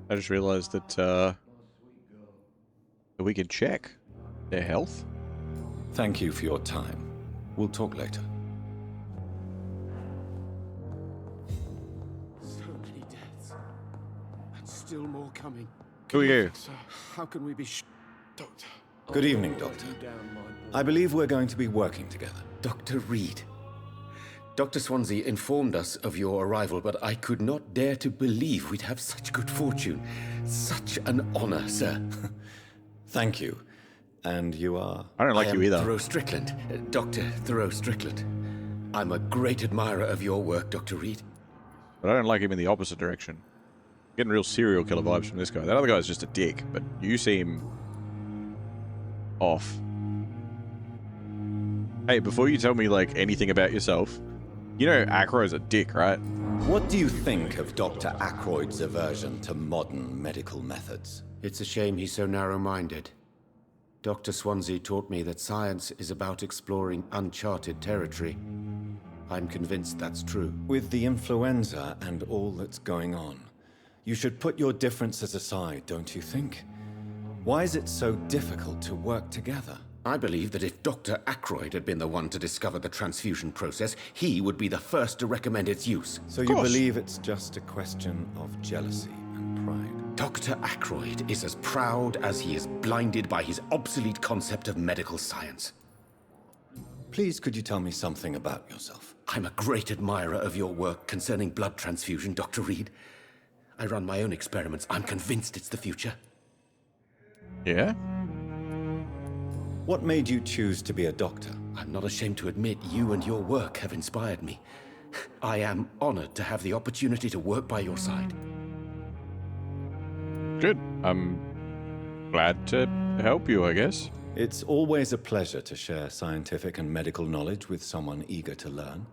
I just realized that we can check their health. Thank you for your time. We'll talk later. So many deaths. And still more coming. Who are you? How can we be Doctor? Good evening, Doctor. I believe we're going to be working together. Dr. Reid. Dr. Swansea informed us of your arrival, but I could not dare to believe we'd have such good fortune. Such an honor, sir. Thank you. And you are? I don't like you either. Thoreau Strickland. Dr. Thoreau Strickland. I'm a great admirer of your work, Dr. Reid. But I don't like him in the opposite direction. Getting real serial killer vibes from this guy. That other guy's just a dick, but you seem off. Hey, before you tell me, like, anything about yourself, you know Ackroyd's a dick, right? What do you think of Dr. Ackroyd's aversion to modern medical methods? It's a shame he's so narrow-minded. Dr. Swansea taught me that science is about exploring uncharted territory. I'm convinced that's true. With the influenza and all that's going on, you should put your differences aside, don't you think? Why is it so difficult to work together? I believe that if Dr. Ackroyd had been the one to discover the transfusion process, he would be the first to recommend its use. So you believe it's just a question of jealousy and pride? Dr. Ackroyd is as proud as he is blinded by his obsolete concept of medical science. Please, could you tell me something about yourself? I'm a great admirer of your work concerning blood transfusion, Dr. Reid. I run my own experiments. I'm convinced it's the future. Yeah? What made you choose to be a doctor? I'm not ashamed to admit you and your work have inspired me. I am honored to have the opportunity to work by your side. Good. I'm glad to help you, I guess. It's always a pleasure to share scientific and medical knowledge with someone eager to learn.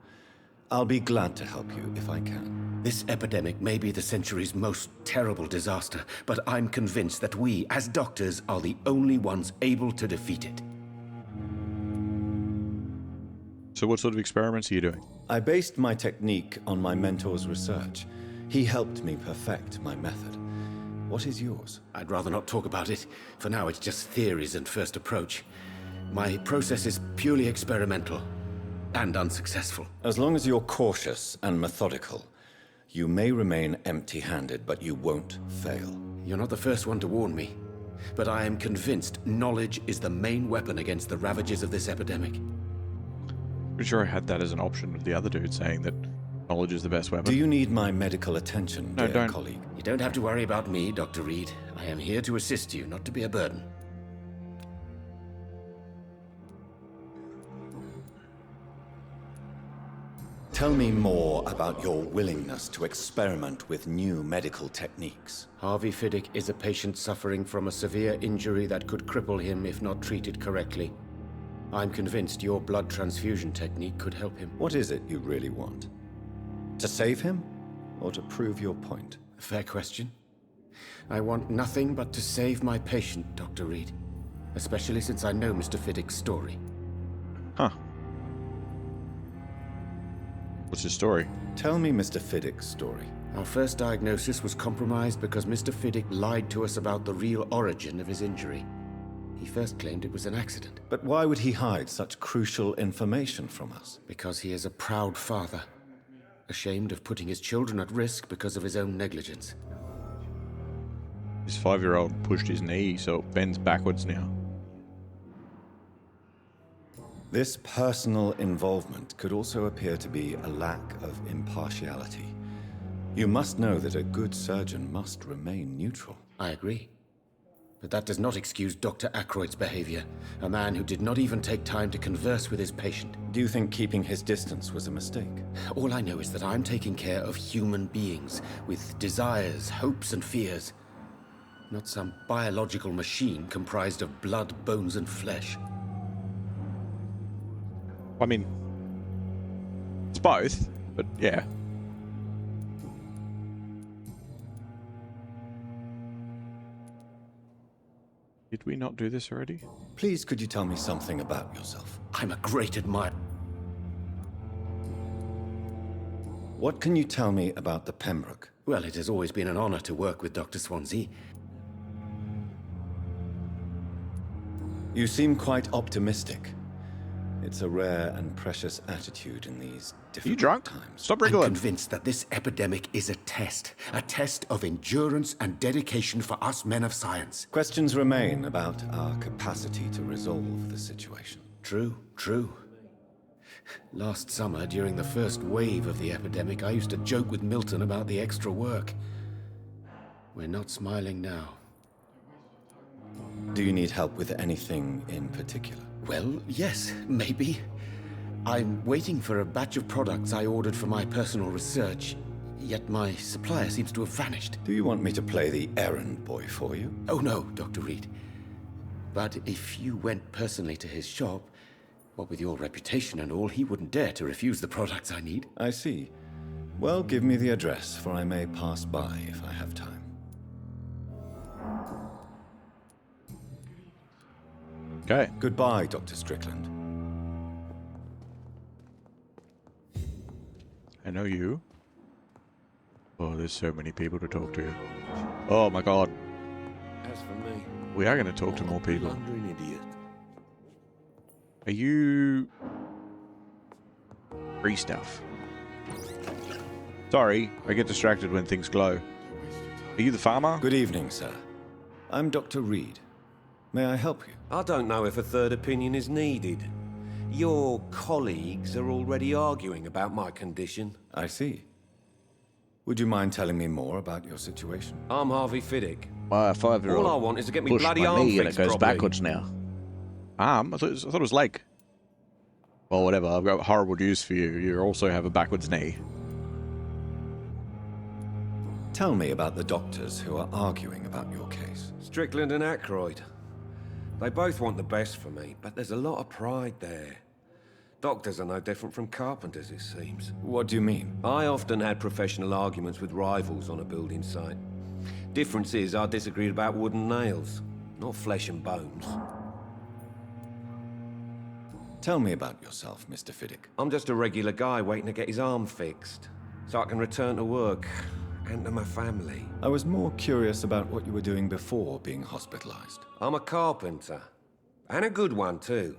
I'll be glad to help you if I can. This epidemic may be the century's most terrible disaster, but I'm convinced that we, as doctors, are the only ones able to defeat it. So what sort of experiments are you doing? I based my technique on my mentor's research. He helped me perfect my method. What is yours? I'd rather not talk about it. For now, it's just theories and first approach. My process is purely experimental and unsuccessful. As long as you're cautious and methodical, you may remain empty-handed, but you won't fail. You're not the first one to warn me, but I am convinced knowledge is the main weapon against the ravages of this epidemic. Pretty sure I had that as an option with the other dude saying that knowledge is the best weapon. Do you need my medical attention, No, dear don't. colleague? You don't have to worry about me, Dr. Reid. I am here to assist you, not to be a burden. Tell me more about your willingness to experiment with new medical techniques. Harvey Fiddick is a patient suffering from a severe injury that could cripple him if not treated correctly. I'm convinced your blood transfusion technique could help him. What is it you really want? To save him, or to prove your point? Fair question. I want nothing but to save my patient, Dr. Reid. Especially since I know Mr. Fiddick's story. Huh. What's his story? Tell me Mr. Fiddick's story. Our first diagnosis was compromised because Mr. Fiddick lied to us about the real origin of his injury. He first claimed it was an accident. But why would he hide such crucial information from us? Because he is a proud father, ashamed of putting his children at risk because of his own negligence. His 5-year-old pushed his knee, so it bends backwards now. This personal involvement could also appear to be a lack of impartiality. You must know that a good surgeon must remain neutral. I agree. But that does not excuse Dr. Ackroyd's behavior, a man who did not even take time to converse with his patient. Do you think keeping his distance was a mistake? All I know is that I'm taking care of human beings with desires, hopes, and fears. Not some biological machine comprised of blood, bones, and flesh. I mean, it's both, but yeah. Did we not do this already? Please, could you tell me something about yourself? I'm a great admirer. What can you tell me about the Pembroke? Well, it has always been an honor to work with Dr. Swansea. You seem quite optimistic. It's a rare and precious attitude in these difficult times. Stop I'm wriggling. convinced that this epidemic is a test of endurance and dedication for us men of science. Questions remain about our capacity to resolve the situation. True, true. Last summer, during the first wave of the epidemic, I used to joke with Milton about the extra work. We're not smiling now. Do you need help with anything in particular? Well, yes, maybe. I'm waiting for a batch of products I ordered for my personal research, yet my supplier seems to have vanished. Do you want me to play the errand boy for you? Oh no, Dr. Reid. But if you went personally to his shop, what with your reputation and all, he wouldn't dare to refuse the products I need. I see. Well, give me the address, for I may pass by if I have time. Okay. Goodbye, Dr. Strickland. I know you. Oh, there's so many people to talk to. Oh my god. As for me, We are going to talk to more people. blundering idiot. Are you... free stuff? Sorry, I get distracted when things glow. Are you the farmer? Good evening, sir. I'm Dr. Reid. May I help you? I don't know if a third opinion is needed. Your colleagues are already arguing about my condition. I see. Would you mind telling me more about your situation? I'm Harvey Fiddick. My 5-year-old. All I want is to get me pushed bloody my arm knee and it fixed goes properly. backwards now. Arm? I thought it was leg. Well, whatever. I've got horrible news for you. You also have a backwards knee. Tell me about the doctors who are arguing about your case. Strickland and Aykroyd. They both want the best for me, but there's a lot of pride there. Doctors are no different from carpenters, it seems. What do you mean? I often had professional arguments with rivals on a building site. Difference is I disagreed about wood and nails, not flesh and bones. Tell me about yourself, Mr. Fiddick. I'm just a regular guy waiting to get his arm fixed, so I can return to work and to my family. I was more curious about what you were doing before being hospitalized. I'm a carpenter, and a good one too.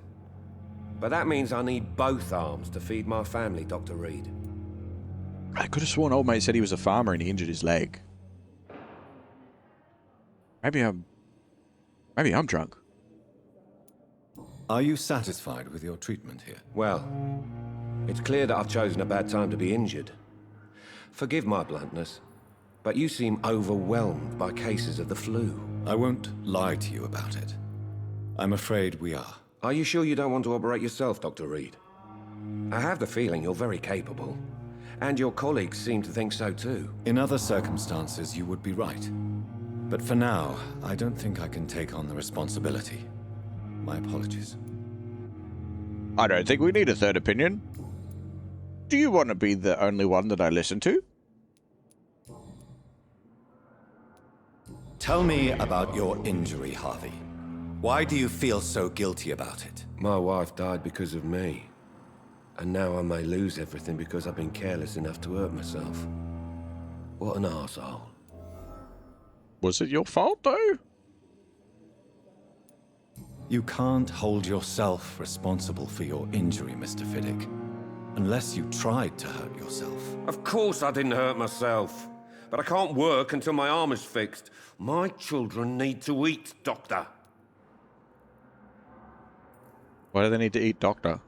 But that means I need both arms to feed my family, Dr. Reid. I could have sworn old mate said he was a farmer and he injured his leg. Maybe I'm drunk. Are you satisfied with your treatment here? Well, it's clear that I've chosen a bad time to be injured. Forgive my bluntness, but you seem overwhelmed by cases of the flu. I won't lie to you about it. I'm afraid we are. Are you sure you don't want to operate yourself, Dr. Reid? I have the feeling you're very capable, and your colleagues seem to think so too. In other circumstances, you would be right. But for now, I don't think I can take on the responsibility. My apologies. I don't think we need a third opinion. Do you want to be the only one that I listen to? Tell me about your injury, Harvey. Why do you feel so guilty about it? My wife died because of me. And now I may lose everything because I've been careless enough to hurt myself. What an arsehole. Was it your fault, though? You can't hold yourself responsible for your injury, Mr. Fiddick. Unless you tried to hurt yourself. Of course I didn't hurt myself. But I can't work until my arm is fixed. My children need to eat, Doctor. Why do they need to eat, Doctor?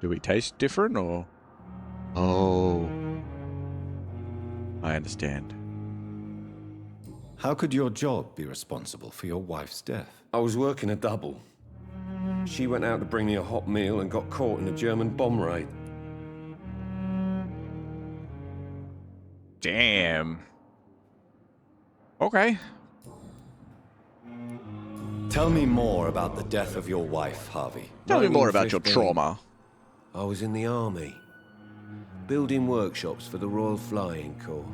Do we taste different, or...? Oh. I understand. How could your job be responsible for your wife's death? I was working a double. She went out to bring me a hot meal and got caught in a German bomb raid. Damn. Okay. Tell me more about the death of your wife, Harvey. Tell me more about your 1915. trauma. I was in the army, building workshops for the Royal Flying Corps.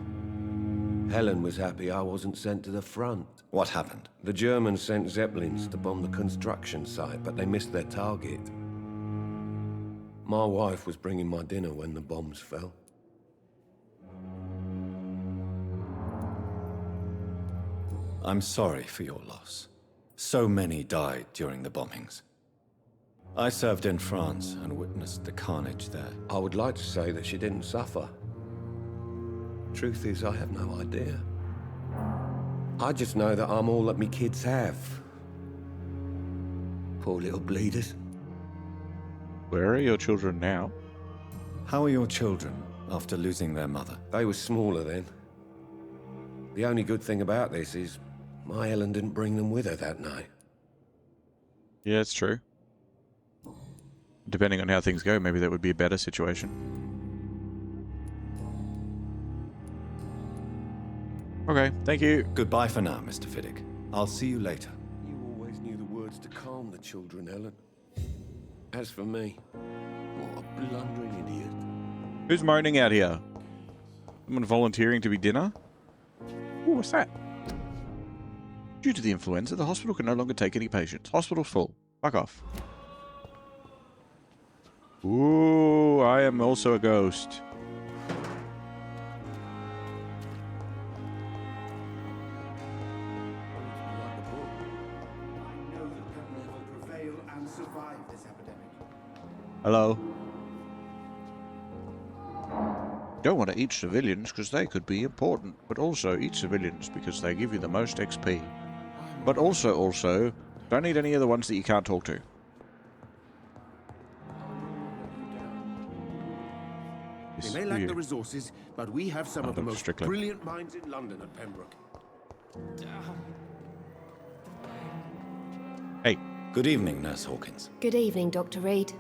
Helen was happy I wasn't sent to the front. What happened? The Germans sent Zeppelins to bomb the construction site, but they missed their target. My wife was bringing my dinner when the bombs fell. I'm sorry for your loss. So many died during the bombings. I served in France and witnessed the carnage there. I would like to say that she didn't suffer. Truth is, I have no idea. I just know that I'm all that me kids have. Poor little bleeders. Where are your children now? How are your children after losing their mother? They were smaller then. The only good thing about this is my Helen didn't bring them with her that night. Yeah, it's true. Depending on how things go, maybe that would be a better situation. Okay, thank you. Goodbye for now, Mr. Fiddick. I'll see you later. You always knew the words to calm the children, Helen. As for me, what a blundering idiot. Who's moaning out here? Someone volunteering to be dinner? Ooh, what's that? Due to the influenza, the hospital can no longer take any patients. Hospital full. Fuck off. Ooh, I am also a ghost. Hello. Don't want to eat civilians because they could be important, but also eat civilians because they give you the most XP. But also, don't eat any of the ones that you can't talk to. We may lack the resources, but we have some of the most Strickland. brilliant minds in London at Pembroke. Hey. Good evening, Nurse Hawkins. Good evening, Dr. Reid.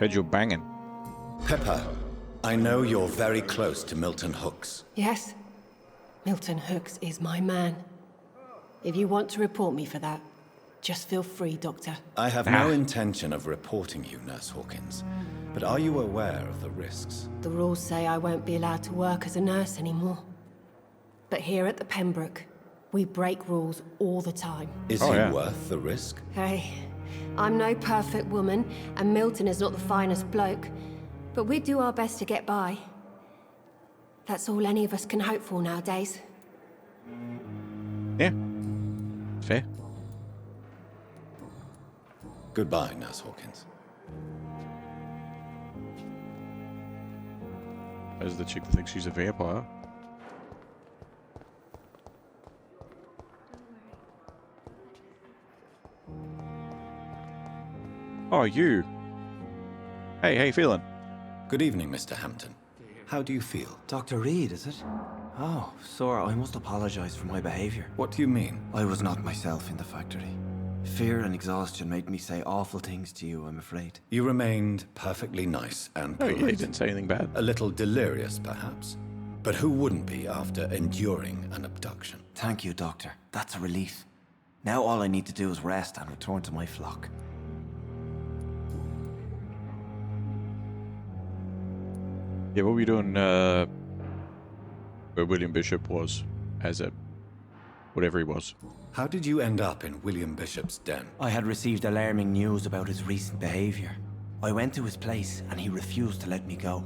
Heard you're banging. Pepper, I know you're very close to Milton Hooks. Yes? Milton Hooks is my man. If you want to report me for that, just feel free, Doctor. I have no intention of reporting you, Nurse Hawkins. But are you aware of the risks? The rules say I won't be allowed to work as a nurse anymore. But here at the Pembroke, we break rules all the time. Is he worth the risk? Hey, I'm no perfect woman, and Milton is not the finest bloke. But we do our best to get by. That's all any of us can hope for nowadays. Yeah. Fair. Goodbye, Nurse Hawkins. There's the chick that thinks she's a vampire. Oh, you. Hey, how you feeling? Good evening, Mr. Hampton. How do you feel? Dr. Reid, is it? Oh, sir, I must apologize for my behavior. What do you mean? I was not myself in the factory. Fear and exhaustion made me say awful things to you, I'm afraid. You remained perfectly nice and Oh, polite. yeah, he didn't say anything bad. A little delirious, perhaps. But who wouldn't be after enduring an abduction? Thank you, Doctor. That's a relief. Now all I need to do is rest and return to my flock. Yeah, what were you doing where William Bishop was as a whatever he was? How did you end up in William Bishop's den? I had received alarming news about his recent behavior. I went to his place and he refused to let me go.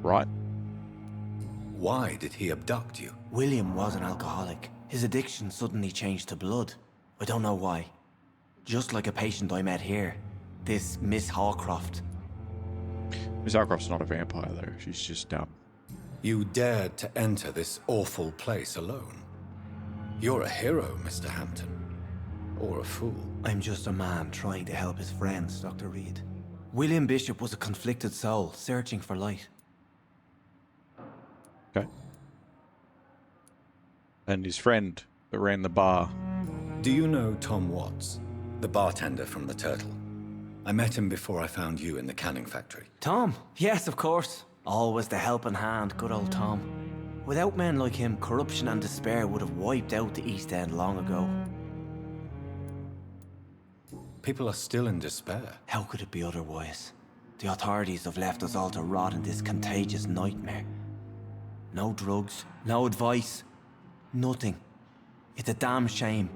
Right. Why did he abduct you? William was an alcoholic. His addiction suddenly changed to blood. I don't know why. Just like a patient I met here. This Miss Hawcroft. Miss Hawcroft's not a vampire, though. She's just dumb. You dared to enter this awful place alone. You're a hero, Mr. Hampton. Or a fool. I'm just a man trying to help his friends, Dr. Reid. William Bishop was a conflicted soul, searching for light. Okay. And his friend that ran the bar. Do you know Tom Watts, the bartender from the Turtle? I met him before I found you in the canning factory. Tom? Yes, of course. Always the helping hand, good old Tom. Without men like him, corruption and despair would have wiped out the East End long ago. People are still in despair. How could it be otherwise? The authorities have left us all to rot in this contagious nightmare. No drugs, no advice, nothing. It's a damn shame.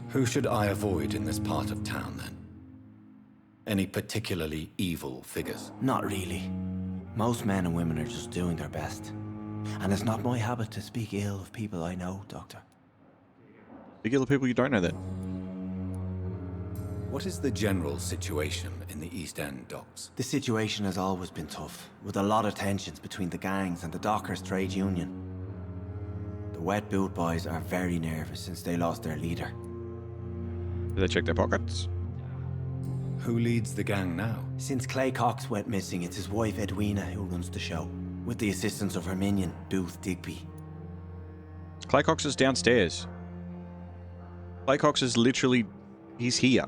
Who should I avoid in this part of town, then? Any particularly evil figures? Not really. Most men and women are just doing their best. And it's not my habit to speak ill of people I know, Doctor. Speak ill of people you don't know, then. What is the general situation in the East End docks? The situation has always been tough, with a lot of tensions between the gangs and the Dockers Trade Union. The Wet Boot Boys are very nervous since they lost their leader. Did they check their pockets? Who leads the gang now? Since Clay Cox went missing, it's his wife Edwina who runs the show, with the assistance of her minion, Booth Digby. Clay Cox is downstairs. Clay Cox is literally... he's here.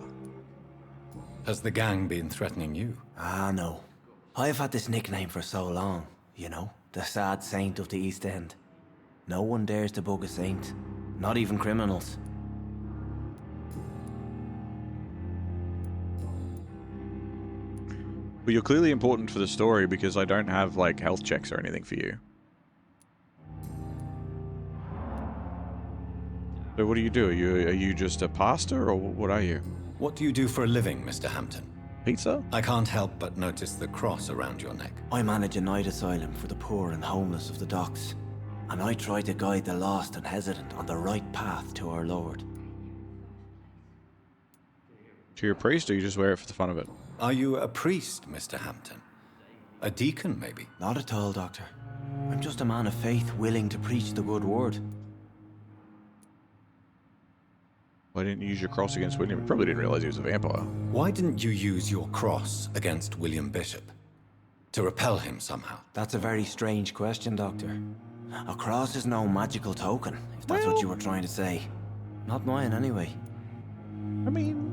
Has the gang been threatening you? Ah, no. I've had this nickname for so long, you know, the sad saint of the East End. No one dares to bug a saint, not even criminals. But you're clearly important for the story because I don't have, like, health checks or anything for you. So what do? Are you just a pastor, or what are you? What do you do for a living, Mr. Hampton? Pizza? I can't help but notice the cross around your neck. I manage a night asylum for the poor and homeless of the docks. And I try to guide the lost and hesitant on the right path to our Lord. So you're a priest, or you just wear it for the fun of it? Are you a priest, Mr. Hampton? A deacon, maybe? Not at all, Doctor. I'm just a man of faith willing to preach the good word. Why didn't you use your cross against William? You probably didn't realize he was a vampire. Why didn't you use your cross against William Bishop? To repel him somehow? That's a very strange question, Doctor. A cross is no magical token, if that's what you were trying to say. Not mine, anyway. I mean...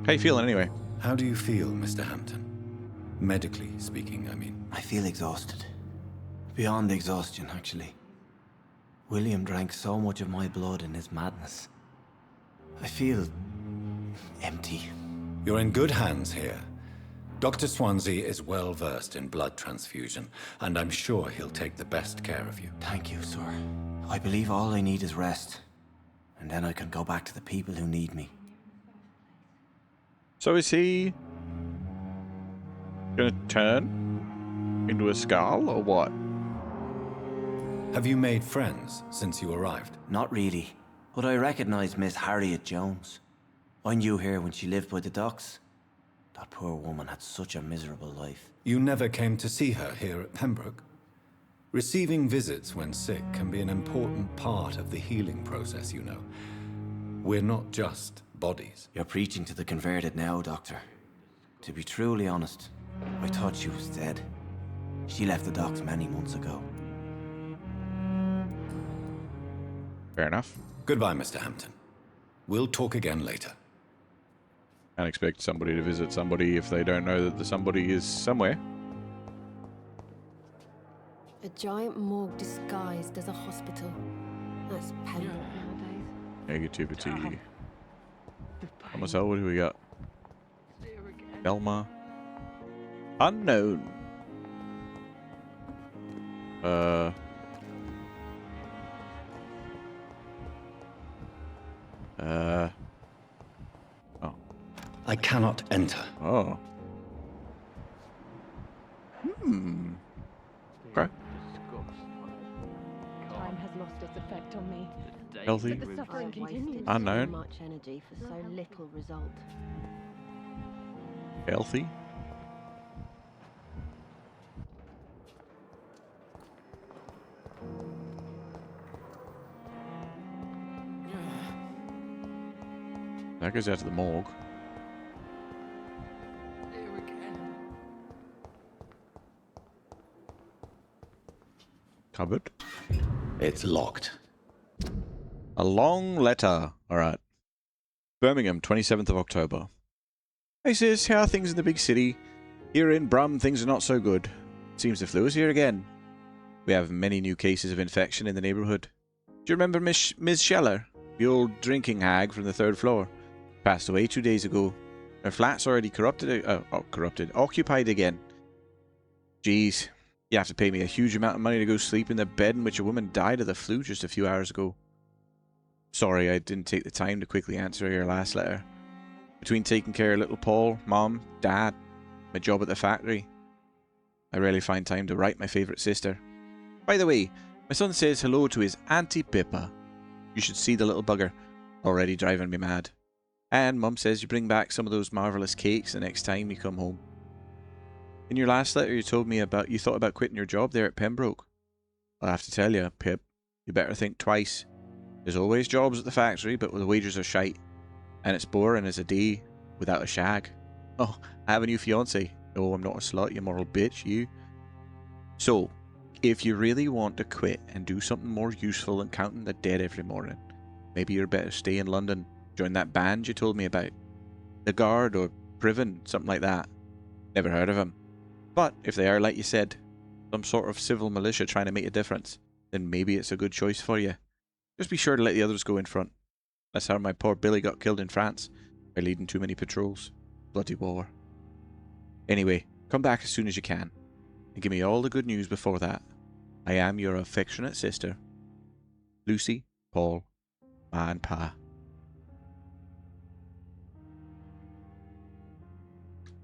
how you feeling, anyway? How do you feel, Mr. Hampton? Medically speaking, I mean. I feel exhausted. Beyond exhaustion, actually. William drank so much of my blood in his madness. I feel... empty. You're in good hands here. Dr. Swansea is well versed in blood transfusion, and I'm sure he'll take the best care of you. Thank you, sir. I believe all I need is rest. And then I can go back to the people who need me. So is he... gonna turn into a skull, or what? Have you made friends since you arrived? Not really, but I recognize Miss Harriet Jones. I knew her when she lived by the docks. That poor woman had such a miserable life. You never came to see her here at Pembroke? Receiving visits when sick can be an important part of the healing process, you know. We're not just bodies. You're preaching to the converted now, Doctor. To be truly honest, I thought she was dead. She left the docks many months ago. Fair enough. Goodbye, Mr. Hampton. We'll talk again later. Can't expect somebody to visit somebody if they don't know that the somebody is somewhere. A giant morgue disguised as a hospital. That's Pembroke nowadays. Negativity. Marcel, what do we got? Elma. Unknown. Oh. I cannot enter. Oh. Okay. Time has lost its effect on me. Healthy. But the suffering continues. Unknown. Much energy for so little result. Healthy. That goes out to the morgue. Cupboard. It's locked. A long letter. Alright. Birmingham, 27th of October. Hey sis, how are things in the big city? Here in Brum, things are not so good. Seems the flu is here again. We have many new cases of infection in the neighbourhood. Do you remember Miss Scheller? The old drinking hag from the 3rd floor. Passed away 2 days ago. Her flat's already occupied again. Jeez, you have to pay me a huge amount of money to go sleep in the bed in which a woman died of the flu just a few hours ago. Sorry, I didn't take the time to quickly answer your last letter. Between taking care of little Paul, Mom, Dad, my job at the factory, I rarely find time to write my favourite sister. By the way, my son says hello to his Auntie Pippa. You should see the little bugger. Already driving me mad. And Mum says you bring back some of those marvellous cakes the next time you come home. In your last letter you told me you thought about quitting your job there at Pembroke. I'll have to tell you, Pip, you better think twice. There's always jobs at the factory, but the wages are shite. And it's boring as a day without a shag. Oh, I have a new fiancé. No, I'm not a slut, you moral bitch, you. So, if you really want to quit and do something more useful than counting the dead every morning, maybe you're better stay in London. Join that band you told me about. The Guard or Priven, something like that. Never heard of them. But if they are, like you said, some sort of civil militia trying to make a difference, then maybe it's a good choice for you. Just be sure to let the others go in front. That's how my poor Billy got killed in France, by leading too many patrols. Bloody war. Anyway, come back as soon as you can, and give me all the good news before that. I am your affectionate sister, Lucy, Paul, Ma and Pa.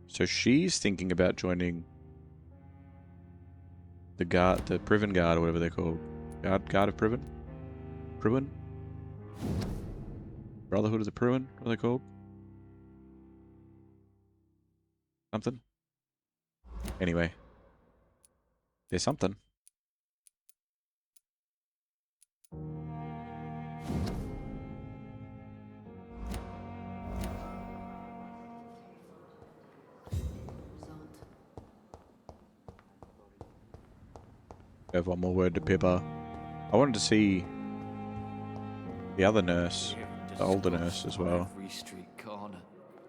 So she's thinking about joining the Priven Guard, or whatever they're called. Guard of Priven? Priven? Brotherhood of the Priven? What are they called? Something? Anyway. There's something. I have one more word to Pippa. I wanted to see the other nurse, the older nurse as well.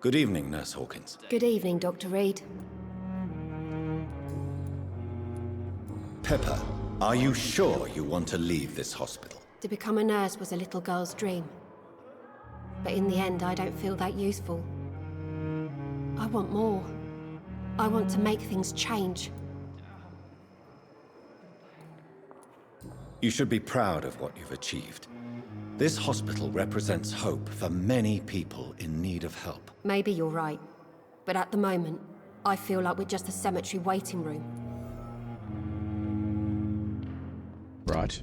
Good evening, Nurse Hawkins. Good evening, Dr. Reid. Pepper, are you sure you want to leave this hospital? To become a nurse was a little girl's dream. But in the end, I don't feel that useful. I want more. I want to make things change. You should be proud of what you've achieved. This hospital represents hope for many people in need of help. Maybe you're right. But at the moment, I feel like we're just a cemetery waiting room. Right.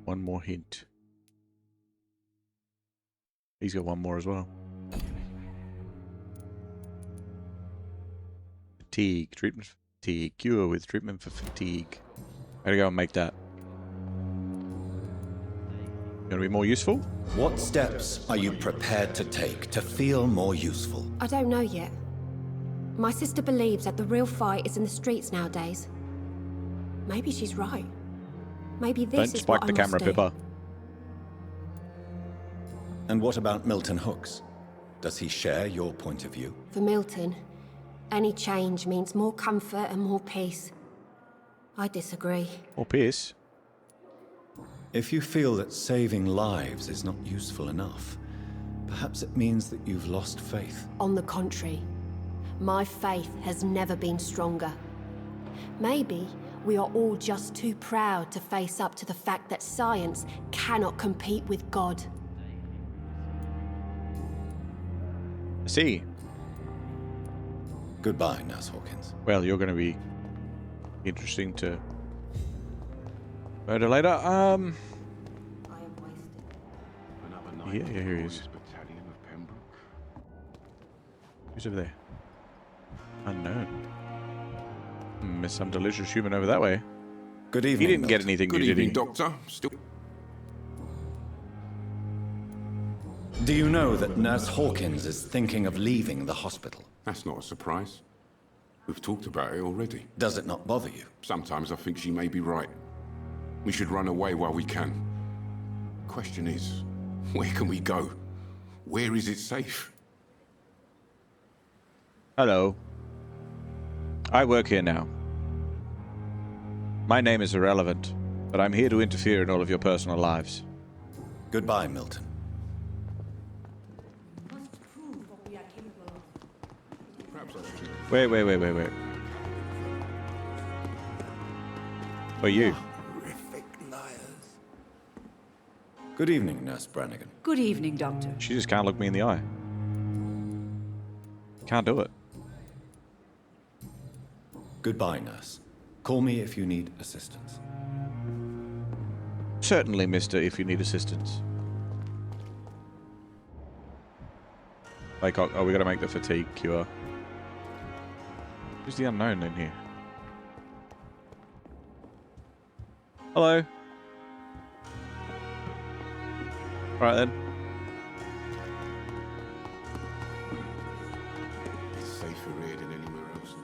One more hint. He's got one more as well. Fatigue. Treatment for fatigue. Cure with treatment for fatigue. Gotta go and make that. Gonna be more useful? What steps are you prepared to take to feel more useful? I don't know yet. My sister believes that the real fight is in the streets nowadays. Maybe she's right. Maybe this Don't is what spike I the must camera, do. Pippa. And what about Milton Hooks? Does he share your point of view? For Milton, any change means more comfort and more peace. I disagree. More peace? If you feel that saving lives is not useful enough, perhaps it means that you've lost faith. On the contrary, my faith has never been stronger. Maybe we are all just too proud to face up to the fact that science cannot compete with God. I see. Goodbye, Nurse Hawkins. Well, you're going to be interesting to murder later. Yeah, here he is. Who's over there? Unknown. Miss some delicious human over that way. Good evening. He didn't get anything Good new, did evening, he? Doctor. Still. Do you know that Nurse Hawkins is thinking of leaving the hospital? That's not a surprise. We've talked about it already. Does it not bother you? Sometimes I think she may be right. We should run away while we can. Question is, where can we go? Where is it safe? Hello. I work here now. My name is irrelevant. But I'm here to interfere in all of your personal lives. Goodbye, Milton. Wait. Who are you? Good evening, Nurse Brannigan. Good evening, Doctor. She just can't look me in the eye. Can't do it. Goodbye, Nurse. Call me if you need assistance. Certainly, mister, if you need assistance. Oh, we gotta make the fatigue cure. Who's the unknown in here? Hello. Alright then. It's safer here than anywhere else.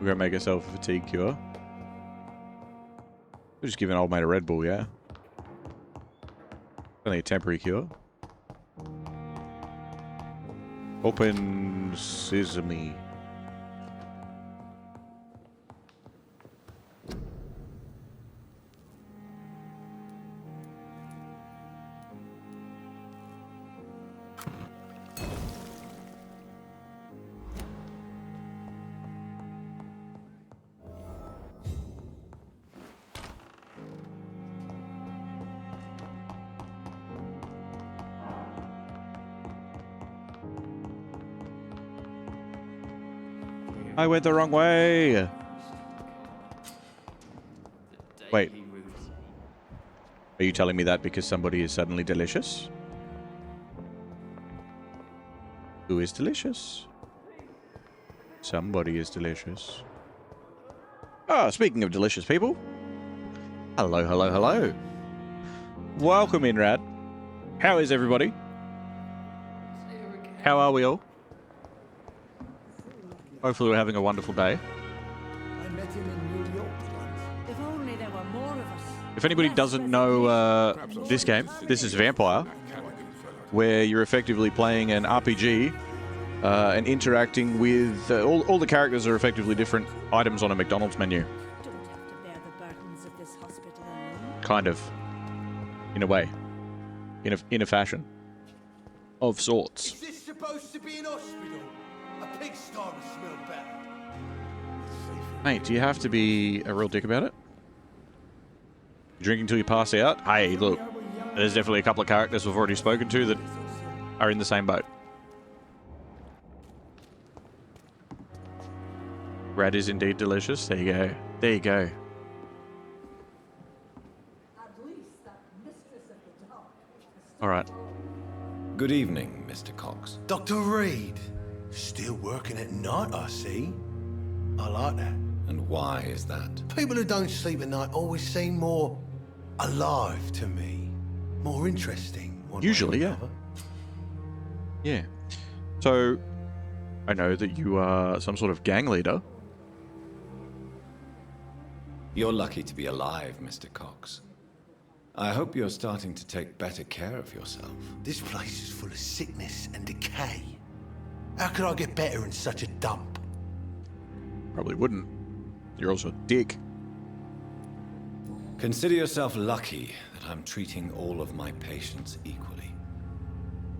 We're gonna make ourselves a fatigue cure. We're just giving old mate a Red Bull, yeah? Only a temporary cure. Open sesame. I went the wrong way. Wait. Are you telling me that because somebody is suddenly delicious? Who is delicious? Somebody is delicious. Ah, speaking of delicious people. Hello. Welcome in, Rad. How is everybody? How are we all? Hopefully we're having a wonderful day. I met him in New York once. If only there were more of us. If anybody doesn't know this game, this is Vampyr, where you're effectively playing an RPG and interacting with... all the characters are effectively different items on a McDonald's menu. Don't have to bear the burdens of this hospital alone. Kind of. In a way. In a fashion. Of sorts. Is this supposed to be an hospital? A pigsty would smell better. Mate, do you have to be a real dick about it? Drinking till you pass out? Hey, look. There's definitely a couple of characters we've already spoken to that are in the same boat. Rad is indeed delicious. There you go. There you go. Alright. Good evening, Mr. Cox. Dr. Reid. Still working at night, I see. I like that. And why is that? People who don't sleep at night always seem more alive to me. More interesting. Usually, yeah. Yeah. So, I know that you are some sort of gang leader. You're lucky to be alive, Mr. Cox. I hope you're starting to take better care of yourself. This place is full of sickness and decay. How could I get better in such a dump? Probably wouldn't. You're also a dick. Consider yourself lucky that I'm treating all of my patients equally.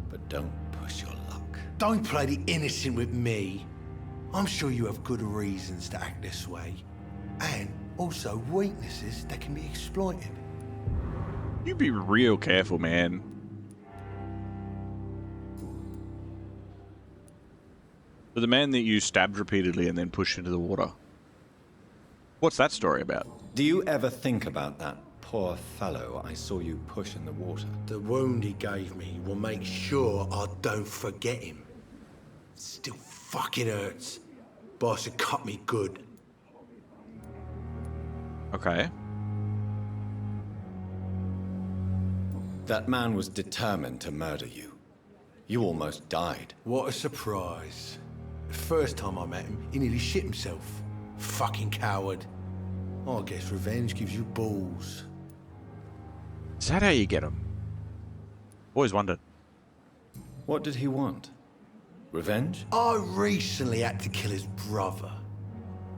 But don't push your luck. Don't play the innocent with me. I'm sure you have good reasons to act this way. And also weaknesses that can be exploited. You be real careful, man. For the man that you stabbed repeatedly and then pushed into the water. What's that story about? Do you ever think about that poor fellow I saw you push in the water? The wound he gave me will make sure I don't forget him. Still fucking hurts. Boss had cut me good. Okay. That man was determined to murder you. You almost died. What a surprise. The first time I met him, he nearly shit himself. Fucking coward. I guess revenge gives you balls. Is that how you get him? Always wondered. What did he want? Revenge? I recently had to kill his brother.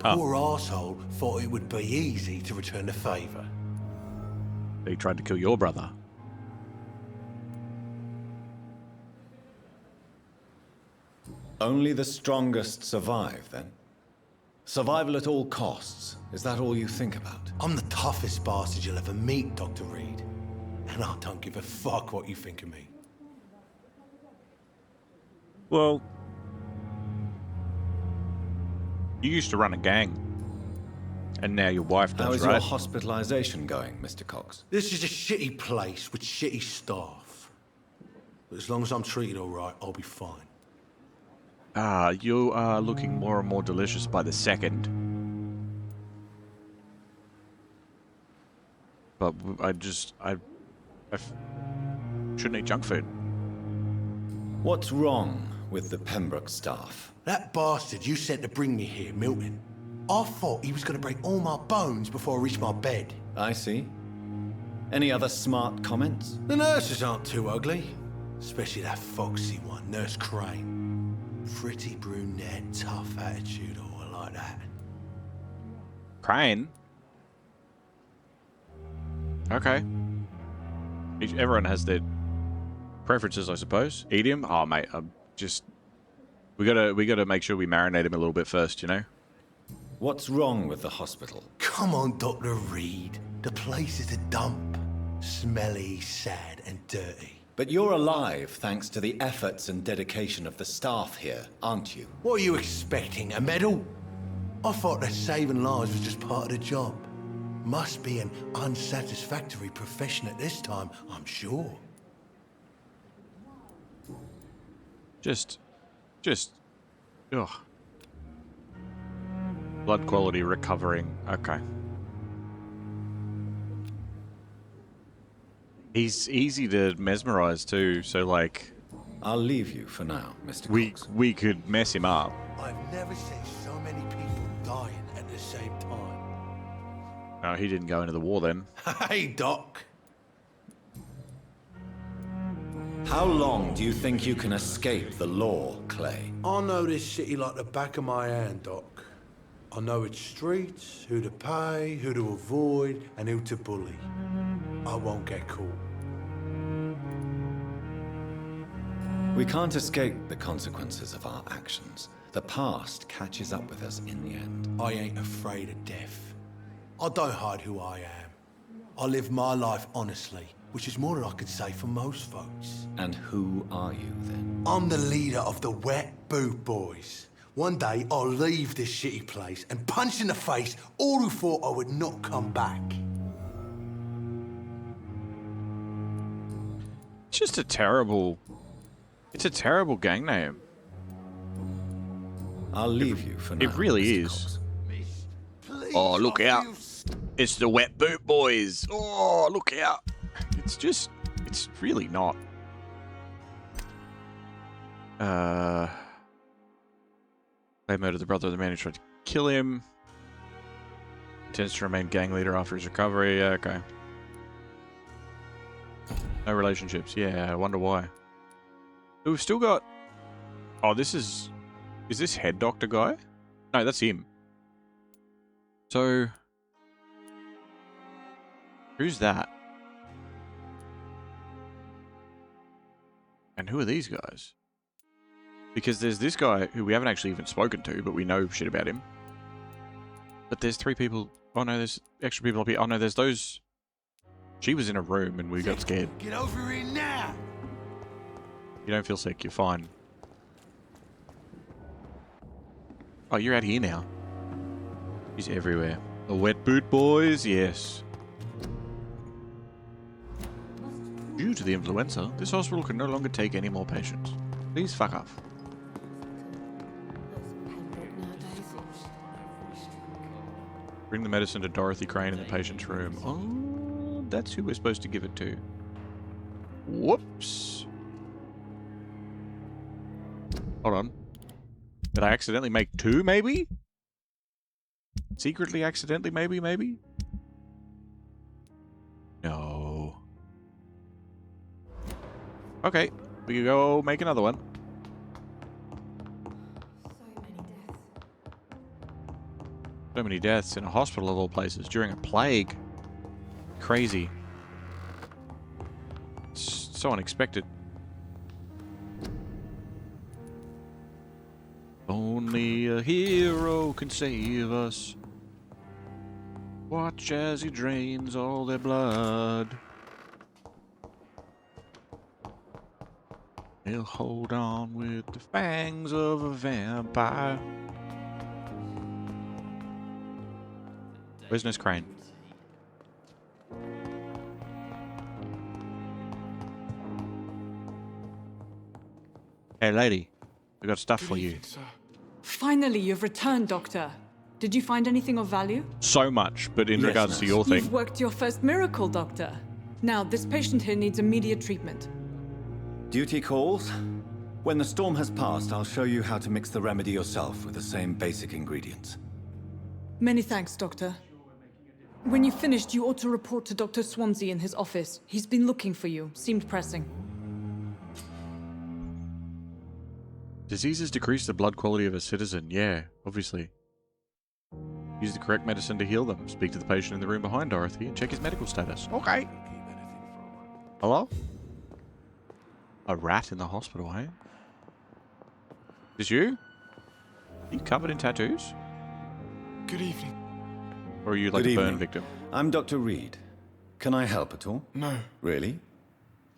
poor arsehole thought it would be easy to return the favour. He tried to kill your brother. Only the strongest survive, then? Survival at all costs. Is that all you think about? I'm the toughest bastard you'll ever meet, Dr. Reid. And I don't give a fuck what you think of me. Well, you used to run a gang. And now your wife does, How is right? your hospitalization going, Mr. Cox? This is a shitty place with shitty staff. But as long as I'm treated all right, I'll be fine. You are looking more and more delicious by the second. But I shouldn't eat junk food. What's wrong with the Pembroke staff? That bastard you sent to bring me here, Milton. I thought he was going to break all my bones before I reached my bed. I see. Any other smart comments? The nurses aren't too ugly. Especially that foxy one, Nurse Crane. Pretty brunette, tough attitude, oh, I like that. Crane? Okay. Everyone has their preferences, I suppose. Eat him? Oh, mate, we gotta make sure we marinate him a little bit first, you know? What's wrong with the hospital? Come on, Dr. Reid. The place is a dump. Smelly, sad, and dirty. But you're alive thanks to the efforts and dedication of the staff here, aren't you? What are you expecting, a medal? I thought that saving lives was just part of the job. Must be an unsatisfactory profession at this time, I'm sure. Ugh. Blood quality recovering. Okay. He's easy to mesmerize too, so like... I'll leave you for now, Mr. Cox. We could mess him up. I've never seen so many people dying at the same time. No, he didn't go into the war then. Hey, Doc. How long do you think you can escape the law, Clay? I know this city like the back of my hand, Doc. I know its streets, who to pay, who to avoid, and who to bully. I won't get caught. We can't escape the consequences of our actions. The past catches up with us in the end. I ain't afraid of death. I don't hide who I am. I live my life honestly, which is more than I could say for most folks. And who are you, then? I'm the leader of the Wet Boot Boys. One day, I'll leave this shitty place and punch in the face all who thought I would not come back. It's just a terrible... It's a terrible gang name. I'll leave you for now. It really is. Oh, look out. It's the Wet Boot Boys. Oh, look out. It's really not. They murdered the brother of the man who tried to kill him. Intends to remain gang leader after his recovery. Yeah, okay. No relationships. Yeah, I wonder why. We've still got... Oh, this is... Is this head doctor guy? No, that's him. So... Who's that? And who are these guys? Because there's this guy who we haven't actually even spoken to, but we know shit about him. But there's 3 people... Oh no, there's extra people up here. Oh no, there's those... She was in a room and we got scared. Get over here now! You don't feel sick, you're fine. Oh, you're out here now. He's everywhere. The Wet Boot Boys, yes. Due to the influenza, this hospital can no longer take any more patients. Please fuck off. Bring the medicine to Dorothy Crane in the patient's room. Oh, that's who we're supposed to give it to. Whoops. Hold on. Did I accidentally make 2, maybe? Secretly, accidentally, maybe? No. Okay, we can go make another one. So many deaths in a hospital of all places during a plague. Crazy. So unexpected. Only a hero can save us. Watch as he drains all their blood. He'll hold on with the fangs of a vampire. Business Crane. Hey lady, we got stuff for you. Finally, you've returned, Doctor. Did you find anything of value? So much, but in regards to your thing. You've worked your first miracle, Doctor. Now, this patient here needs immediate treatment. Duty calls. When the storm has passed, I'll show you how to mix the remedy yourself with the same basic ingredients. Many thanks, Doctor. When you've finished, you ought to report to Dr. Swansea in his office. He's been looking for you. Seemed pressing. Diseases decrease the blood quality of a citizen. Yeah, obviously. Use the correct medicine to heal them. Speak to the patient in the room behind Dorothy and check his medical status. Okay. Hello? A rat in the hospital, eh? Is you? Are you covered in tattoos? Good evening. Or are you like a burn victim? I'm Dr. Reid. Can I help at all? No. Really?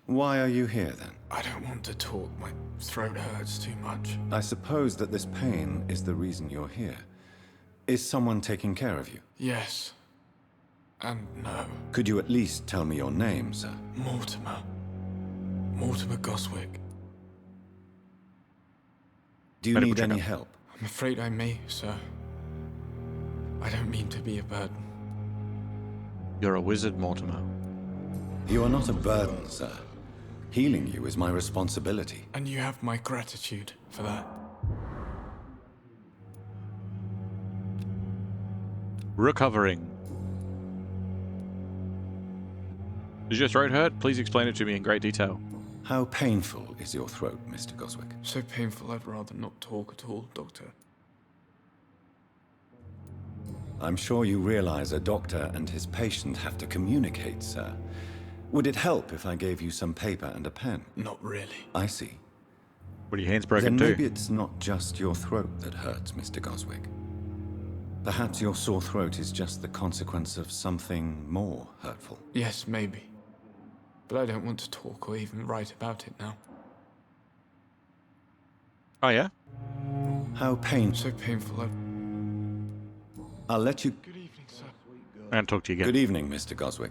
Why are you here then? I don't want to talk. My throat hurts too much. I suppose that this pain is the reason you're here. Is someone taking care of you? Yes. And no. Could you at least tell me your name, sir? Mortimer. Mortimer Goswick. Do you need any help? I'm afraid I may, sir. I don't mean to be a burden. You're a wizard, Mortimer. You are not a burden, sir. Healing you is my responsibility. And you have my gratitude for that. Recovering. Does your throat hurt? Please explain it to me in great detail. How painful is your throat, Mr. Goswick? So painful I'd rather not talk at all, Doctor. I'm sure you realize a doctor and his patient have to communicate, sir. Would it help if I gave you some paper and a pen? Not really. I see. But your hand's broken then too. Maybe it's not just your throat that hurts, Mr. Goswick. Perhaps your sore throat is just the consequence of something more hurtful. Yes, maybe. But I don't want to talk or even write about it now. Oh, yeah? How painful. So painful. I'll let you... Good evening, sir. And talk to you again. Good evening, Mr. Goswick.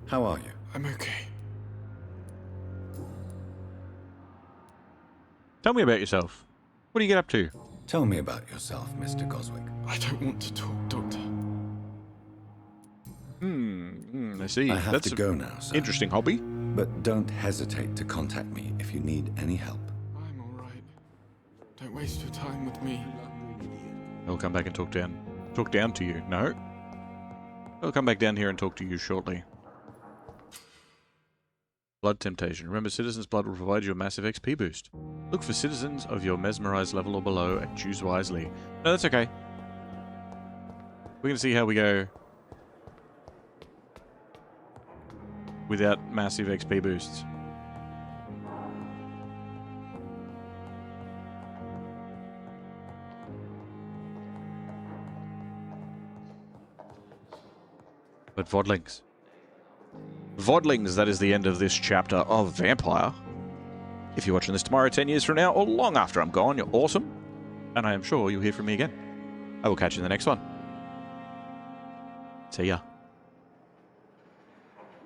How are you? I'm okay. Tell me about yourself. What do you get up to? Tell me about yourself, Mr. Goswick. I don't want to talk, Doctor. I see. I have That's to go now, sir. Interesting hobby. But don't hesitate to contact me if you need any help. I'm all right. Don't waste your time with me. He'll come back and talk down to you. No. He'll come back down here and talk to you shortly. Blood temptation. Remember, Citizen's Blood will provide you a massive XP boost. Look for citizens of your mesmerized level or below and choose wisely. No, that's okay. We're going to see how we go without massive XP boosts. But Vodlings. Vodlings, that is the end of this chapter of Vampyr. If you're watching this tomorrow, 10 years from now, or long after I'm gone, you're awesome. And I am sure you'll hear from me again. I will catch you in the next one. See ya.